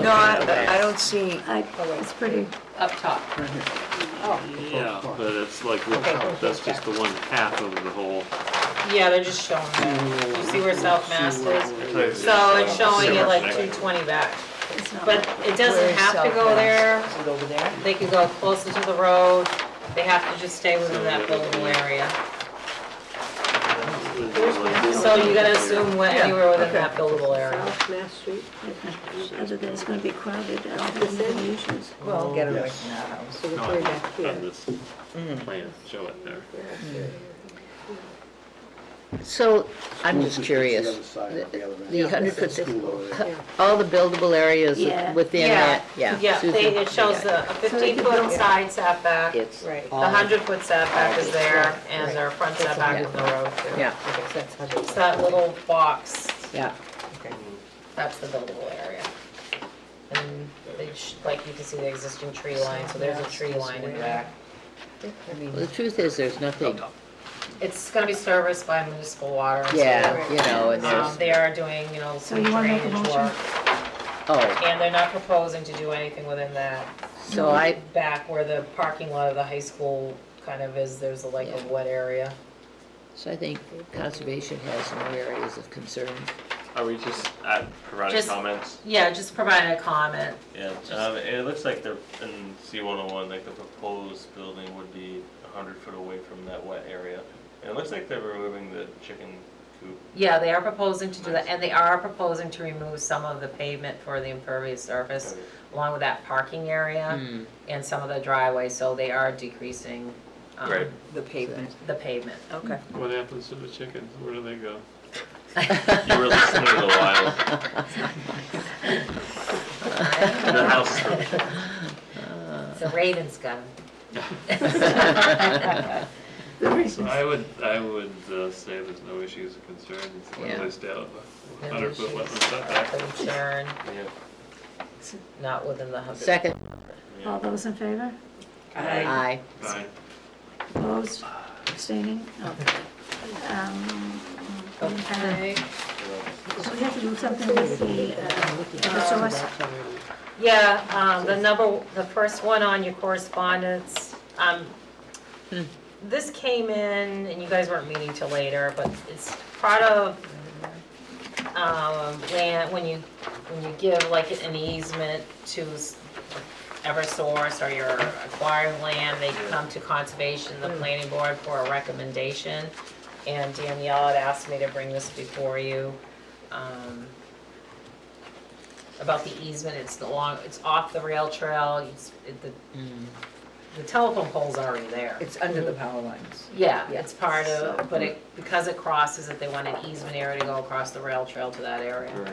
Speaker 11: no, I don't see,
Speaker 1: It's pretty,
Speaker 2: Up top.
Speaker 5: Yeah, but it's like, that's just the one half of the whole.
Speaker 2: Yeah, they're just showing that. You see where South Mass is? So it's showing it like 220 back.
Speaker 1: it's not.
Speaker 2: But it
Speaker 11: Where
Speaker 2: doesn't
Speaker 11: is
Speaker 2: have to
Speaker 11: South
Speaker 2: go
Speaker 11: Mass?
Speaker 2: there.
Speaker 11: is it over there?
Speaker 2: They could go closer to the road. They have to just stay within that buildable area. So you gotta assume anywhere within that buildable area.
Speaker 7: South Mass Street.
Speaker 1: Other than it's gonna be crowded, I don't think there's any issues.
Speaker 11: Well, get away
Speaker 4: Yes.
Speaker 11: from that house.
Speaker 7: So
Speaker 5: No,
Speaker 7: it's way back here.
Speaker 5: on this plan, show it there.
Speaker 3: So, I'm
Speaker 4: School
Speaker 3: just
Speaker 4: district's
Speaker 3: curious.
Speaker 4: The other side, on the other end.
Speaker 3: The 100-foot,
Speaker 4: School over there.
Speaker 3: all the buildable areas
Speaker 1: Yeah.
Speaker 3: within that, yeah.
Speaker 2: Yeah,
Speaker 3: Susan,
Speaker 2: it shows
Speaker 3: yeah.
Speaker 2: a 15-foot side setback. The
Speaker 3: It's
Speaker 7: Right.
Speaker 3: all.
Speaker 2: 100-foot setback is there,
Speaker 7: Right,
Speaker 2: and
Speaker 7: right.
Speaker 2: their front setback is the road too.
Speaker 3: Yeah,
Speaker 7: Okay, so that's 100.
Speaker 2: It's that little box,
Speaker 3: yeah.
Speaker 7: Okay.
Speaker 2: that's the buildable area. And they, like you can see the existing tree line, so there's a tree line in the back.
Speaker 3: Well, the truth is, there's nothing,
Speaker 2: It's gonna be serviced by municipal water and sewer.
Speaker 3: yeah, you know, and there's,
Speaker 2: They are doing,
Speaker 1: So
Speaker 2: some
Speaker 1: you wanna make a
Speaker 2: drainage
Speaker 1: motion?
Speaker 2: work,
Speaker 3: oh,
Speaker 2: and they're not proposing to do anything within that.
Speaker 3: so I,
Speaker 2: Back where the parking lot of the high school kind of is, there's like a
Speaker 3: Yeah.
Speaker 2: wet area.
Speaker 3: so I think conservation has no areas of concern.
Speaker 5: Are we just providing
Speaker 2: Just-
Speaker 5: comments?
Speaker 2: Yeah, just provide a comment.
Speaker 12: Yeah, it looks like they're, in C-101, like the proposed building would be 100 foot away from that wet area. And it looks like they're removing the chicken coop.
Speaker 2: Yeah, they are proposing to do that, and they are proposing to remove some of the pavement for the impervious surface, along with that parking area
Speaker 3: Hmm.
Speaker 2: and some of the driveway, so they are decreasing
Speaker 5: Right.
Speaker 11: The pavement,
Speaker 2: the pavement.
Speaker 11: okay.
Speaker 5: What happens to the chickens? Where do they go?
Speaker 12: You were listening to the wild. The house is really
Speaker 2: The ravens got 'em.
Speaker 5: So I would say there's no issues of concern. It's
Speaker 3: Yeah.
Speaker 5: listed out
Speaker 2: No
Speaker 5: 100-foot
Speaker 2: issues
Speaker 5: wetland setback.
Speaker 2: of concern,
Speaker 12: Yeah.
Speaker 2: not within the 100.
Speaker 3: Second,
Speaker 1: All those in favor?
Speaker 3: aye.
Speaker 5: Fine.
Speaker 1: Opposed? Abstaining? Okay.
Speaker 2: Okay.
Speaker 1: So we have to do something with the source?
Speaker 2: Yeah, the first one on your correspondence, this came in, and you guys weren't meeting till later, but it's part of, land, when you give like an easement to Eversource or you're acquiring land, they come to conservation, the planning board for a recommendation. And Danielle had asked me to bring this before you, about the easement, it's off the rail trail, the telephone pole's already there.
Speaker 11: It's under the power lines.
Speaker 2: Yeah,
Speaker 11: Yeah.
Speaker 2: it's part of, but because it crosses it, they want an easement area to go across the rail trail to that area.
Speaker 12: Right.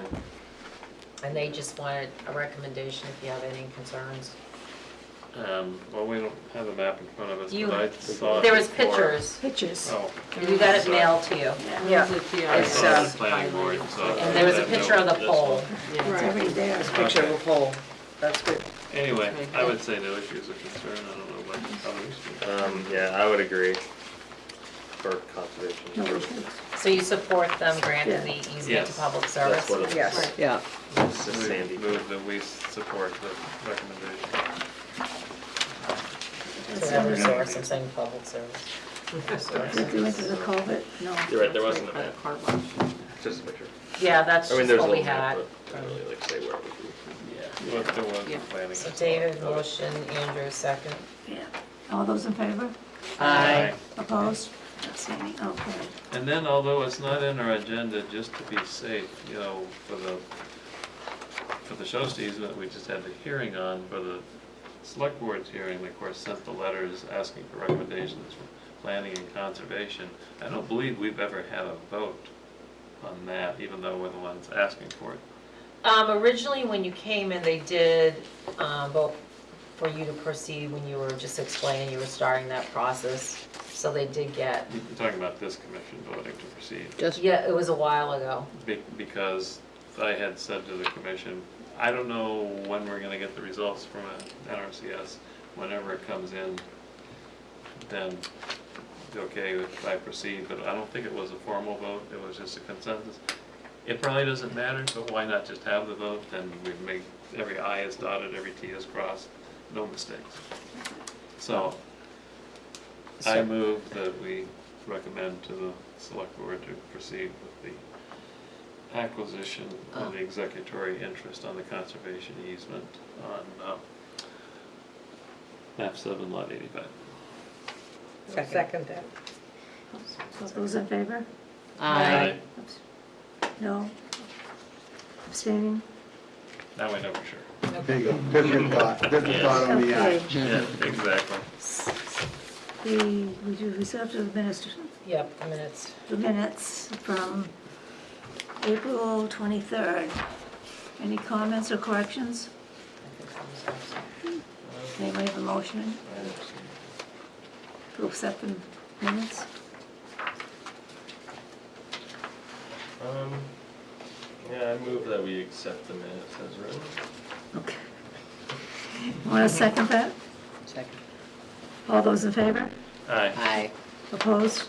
Speaker 2: And they just wanted a recommendation if you have any concerns.
Speaker 5: Well, we don't have a map in front of us,
Speaker 2: You-
Speaker 5: but I saw it
Speaker 2: There was
Speaker 5: before.
Speaker 2: pictures,
Speaker 1: Pictures.
Speaker 5: Oh,
Speaker 2: you got it mailed to you.
Speaker 11: Yeah.
Speaker 5: I
Speaker 11: It's,
Speaker 5: saw it in planning board, so.
Speaker 2: And there was a picture of the pole.
Speaker 1: It's already there.
Speaker 11: Picture of a pole, that's good.
Speaker 5: Anyway, I would say no issues of concern. I don't know what others.
Speaker 12: Yeah, I would agree for conservation.
Speaker 1: No issues.
Speaker 2: So you support them granting the easement to
Speaker 5: Yes.
Speaker 2: public service?
Speaker 12: That's what it is.
Speaker 11: Yes.
Speaker 3: Yeah,
Speaker 12: It's just sandy.
Speaker 5: Move that we support the recommendation.
Speaker 2: To Eversource, I'm saying public service.
Speaker 1: Did you enter the culvert? No.
Speaker 12: You're right, there wasn't a map. Just a picture.
Speaker 2: Yeah, that's
Speaker 12: I mean,
Speaker 2: just
Speaker 12: there's a
Speaker 2: what we
Speaker 12: little map,
Speaker 2: had.
Speaker 12: but I don't really like say where it would be.
Speaker 5: Yeah. There was the planning.
Speaker 2: So David, motion, Andrew, second.
Speaker 1: Yeah. All those in favor?
Speaker 3: aye.
Speaker 1: Opposed? Abstaining? Okay.
Speaker 5: And then, although it's not in our agenda, just to be safe, for the Shost easement, we just had the hearing on, for the select board's hearing, they of course sent the letters asking for recommendations from planning and conservation. I don't believe we've ever had a vote on that, even though we're the ones asking for it.
Speaker 2: Originally, when you came in, they did, vote for you to proceed when you were just explaining you were starting that process. So they did get,
Speaker 5: You're talking about this commission voting to proceed.
Speaker 3: Just,
Speaker 2: yeah, it was a while ago.
Speaker 5: Because I had said to the commission, I don't know when we're gonna get the results from NRCS. Whenever it comes in, then okay if I proceed, but I don't think it was a formal vote, it was just a consensus. It probably doesn't matter, but why not just have the vote, then we make, every I is dotted, every T is crossed, no mistakes. So, I move that we recommend to the select board to proceed with the acquisition of the executory interest on the conservation easement on map 7, lot 85.
Speaker 7: Second that.
Speaker 1: So those in favor?
Speaker 3: aye.
Speaker 1: No? Abstaining?
Speaker 5: Now we know for sure.
Speaker 4: There you go, there's your thought on the
Speaker 1: Okay.
Speaker 4: eye.
Speaker 5: Yeah, exactly.
Speaker 1: we accept
Speaker 2: Yep, the minutes.
Speaker 1: the minutes from April 23rd. Any comments or corrections? Anybody have a motion to accept the minutes?
Speaker 12: Yeah, I move that we accept the minutes as written.
Speaker 1: Okay. Want to second that?
Speaker 3: Second.
Speaker 1: All those in favor?
Speaker 5: Aye.
Speaker 3: Aye.
Speaker 1: Opposed?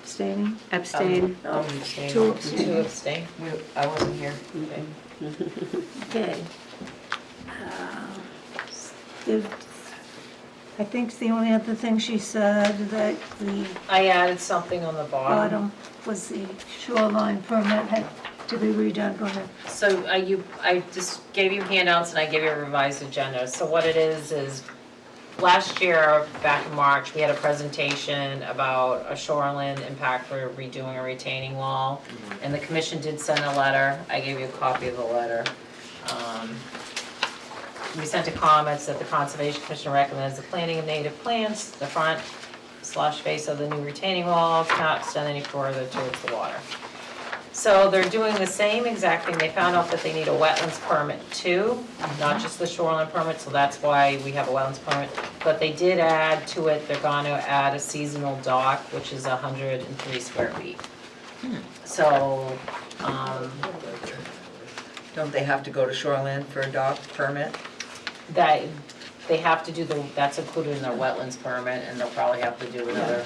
Speaker 1: Abstaining?
Speaker 7: Abstain.
Speaker 1: Two abstain.
Speaker 2: Two abstain.
Speaker 11: I wasn't here.
Speaker 1: Okay. I think the only other thing she said that the
Speaker 2: I added something on the bottom.
Speaker 1: bottom was the shoreline permit had to be redone. Go ahead.
Speaker 2: So I just gave you handouts and I gave you a revised agenda. So what it is last year, back in March, we had a presentation about a shoreline impact for redoing a retaining wall. And the commission did send a letter. I gave you a copy of the letter. We sent a comments that the Conservation Commission recommends the planting of native plants, the front/face of the new retaining wall cannot extend any further towards the water. So they're doing the same exact thing. They found out that they need a wetlands permit too, not just the shoreline permit, so that's why we have a wetlands permit. But they did add to it, they're gonna add a seasonal dock, which is 103 square feet. So,
Speaker 11: Don't they have to go to shoreline for a dock permit?
Speaker 2: that, they have to do that's included in their wetlands permit, and they'll probably have to do another.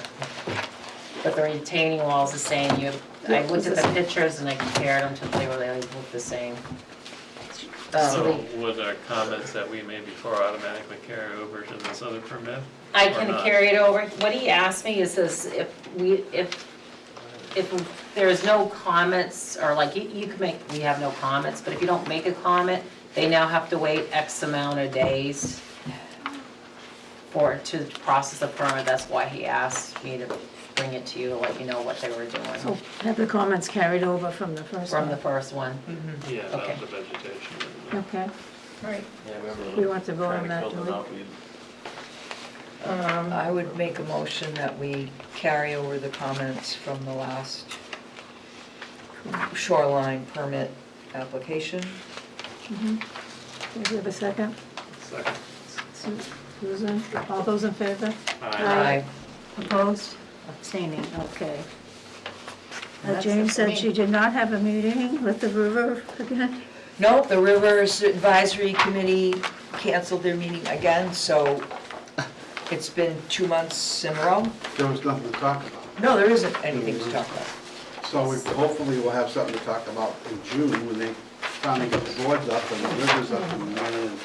Speaker 2: But the retaining wall is the same, I looked at the pictures and I compared them to, they look the same.
Speaker 5: So would our comments that we made before automatically carry over to this other permit?
Speaker 2: I
Speaker 5: Or
Speaker 2: can
Speaker 5: not?
Speaker 2: carry it over. What he asked me is this, if there's no comments, or like, you could make, we have no comments, but if you don't make a comment, they now have to wait X amount of days to process the permit. That's why he asked me to bring it to you, to let you know what they were doing
Speaker 1: So have the comments carried over from the first
Speaker 2: from the
Speaker 1: one?
Speaker 2: first one.
Speaker 5: Yeah,
Speaker 2: Okay.
Speaker 5: about the vegetation.
Speaker 1: Okay.
Speaker 2: Right.
Speaker 12: Yeah, I remember.
Speaker 1: We want to vote on
Speaker 12: trying
Speaker 1: that,
Speaker 12: kill
Speaker 1: do
Speaker 12: the
Speaker 1: we?
Speaker 12: knotweed.
Speaker 11: I would make a motion that we carry over the comments from the last shoreline permit application.
Speaker 1: Do we have a second?
Speaker 5: Second.
Speaker 1: Susan, all those in favor?
Speaker 5: Aye.
Speaker 1: Opposed? Abstaining, okay.
Speaker 11: That's
Speaker 1: Jane
Speaker 11: it for
Speaker 1: said
Speaker 11: me.
Speaker 1: she did not have a meeting with the river again.
Speaker 11: No, the Rivers Advisory Committee canceled their meeting again, so it's been 2 months in a row.
Speaker 4: There was nothing to talk about.
Speaker 11: No, there isn't anything to talk about.
Speaker 4: So we hopefully we'll have something to talk about in June when they finally get the boards up and the rivers up and running.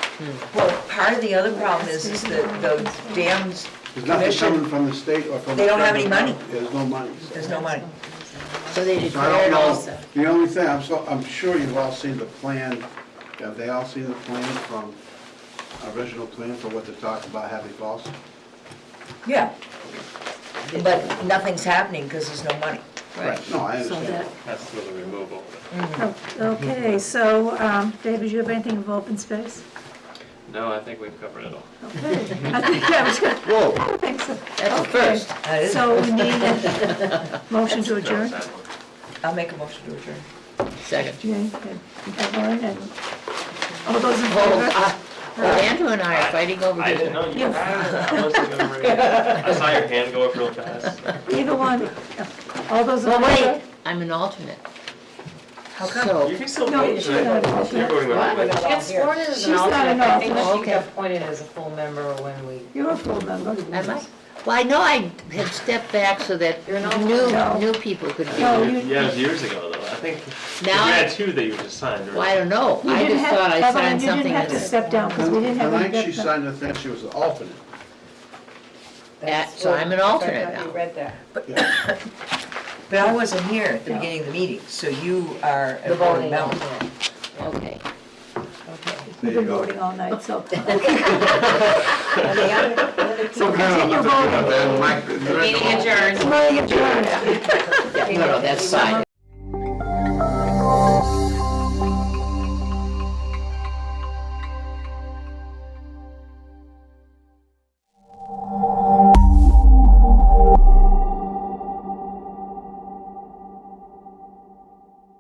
Speaker 11: Well, part of the other problem is that the dams
Speaker 4: There's nothing coming
Speaker 11: commission,
Speaker 4: from the state or from the.
Speaker 11: They don't have any
Speaker 4: federal
Speaker 11: money.
Speaker 4: government. There's no money.
Speaker 11: there's no money.
Speaker 3: So they
Speaker 4: So I don't
Speaker 3: declared
Speaker 4: know,
Speaker 3: also.
Speaker 4: the only thing, I'm sure you've all seen the plan, have they all seen the plan from, original plan for what they're talking about Happy Falls?
Speaker 11: Yeah. But nothing's happening because there's no money.
Speaker 3: Right.
Speaker 4: No, I
Speaker 1: So
Speaker 4: understand.
Speaker 1: that,
Speaker 5: That's for the removal.
Speaker 1: okay, so, David, you have anything of open space?
Speaker 5: No, I think we've covered it all.
Speaker 1: Okay. I think I was gonna,
Speaker 3: Whoa,
Speaker 1: I think so.
Speaker 3: that's a
Speaker 1: Okay.
Speaker 3: first.
Speaker 11: That is-
Speaker 1: So we need a motion to adjourn.
Speaker 11: I'll make a motion to adjourn.
Speaker 3: Second.
Speaker 1: Jane and Evelyn and all those in
Speaker 3: Oh,
Speaker 1: favor?
Speaker 3: Andrew and I are fighting over
Speaker 12: I
Speaker 3: here.
Speaker 12: didn't know you had it. I wasn't gonna bring it. I saw your hand go up real fast.
Speaker 1: Either one. All those in
Speaker 3: Well,
Speaker 1: favor?
Speaker 3: wait, I'm an alternate.
Speaker 11: How come?
Speaker 3: So,
Speaker 12: You can still
Speaker 1: No,
Speaker 12: vote.
Speaker 1: she's not an alternate.
Speaker 12: You're voting
Speaker 3: What?
Speaker 12: with me.
Speaker 2: She gets sworn in as
Speaker 1: She's
Speaker 2: an
Speaker 1: not an
Speaker 2: alternate. I think
Speaker 1: alternate.
Speaker 2: she
Speaker 3: Okay.
Speaker 2: got appointed as a full member when we.
Speaker 1: You're a full member.
Speaker 3: am I? Well, I know I had stepped back so that
Speaker 2: You're an alternate.
Speaker 1: No.
Speaker 3: new people could be.
Speaker 1: No,
Speaker 3: here.
Speaker 1: you,
Speaker 12: Yeah, it was years ago though. I think you
Speaker 3: Now,
Speaker 12: had two that you just signed.
Speaker 3: well, I don't know.
Speaker 1: you
Speaker 3: I
Speaker 1: didn't
Speaker 3: just
Speaker 1: have,
Speaker 3: thought I
Speaker 1: Evelyn,
Speaker 3: signed
Speaker 1: you didn't
Speaker 3: something
Speaker 1: have to
Speaker 3: that,
Speaker 1: step down because we didn't
Speaker 4: The
Speaker 1: have any.
Speaker 4: night she signed the thing, she was an alternate.
Speaker 3: so I'm an alternate
Speaker 7: You
Speaker 3: now.
Speaker 7: read that.
Speaker 4: Yeah.
Speaker 11: But I wasn't here at the beginning of the meeting, so you are a
Speaker 2: The
Speaker 11: voting
Speaker 2: voting
Speaker 11: member.
Speaker 2: alternate.
Speaker 3: Okay.
Speaker 1: We've been voting all night, so.
Speaker 4: So
Speaker 1: continue voting.
Speaker 2: Meeting adjourned.
Speaker 1: Meeting adjourned.
Speaker 3: No, that's fine.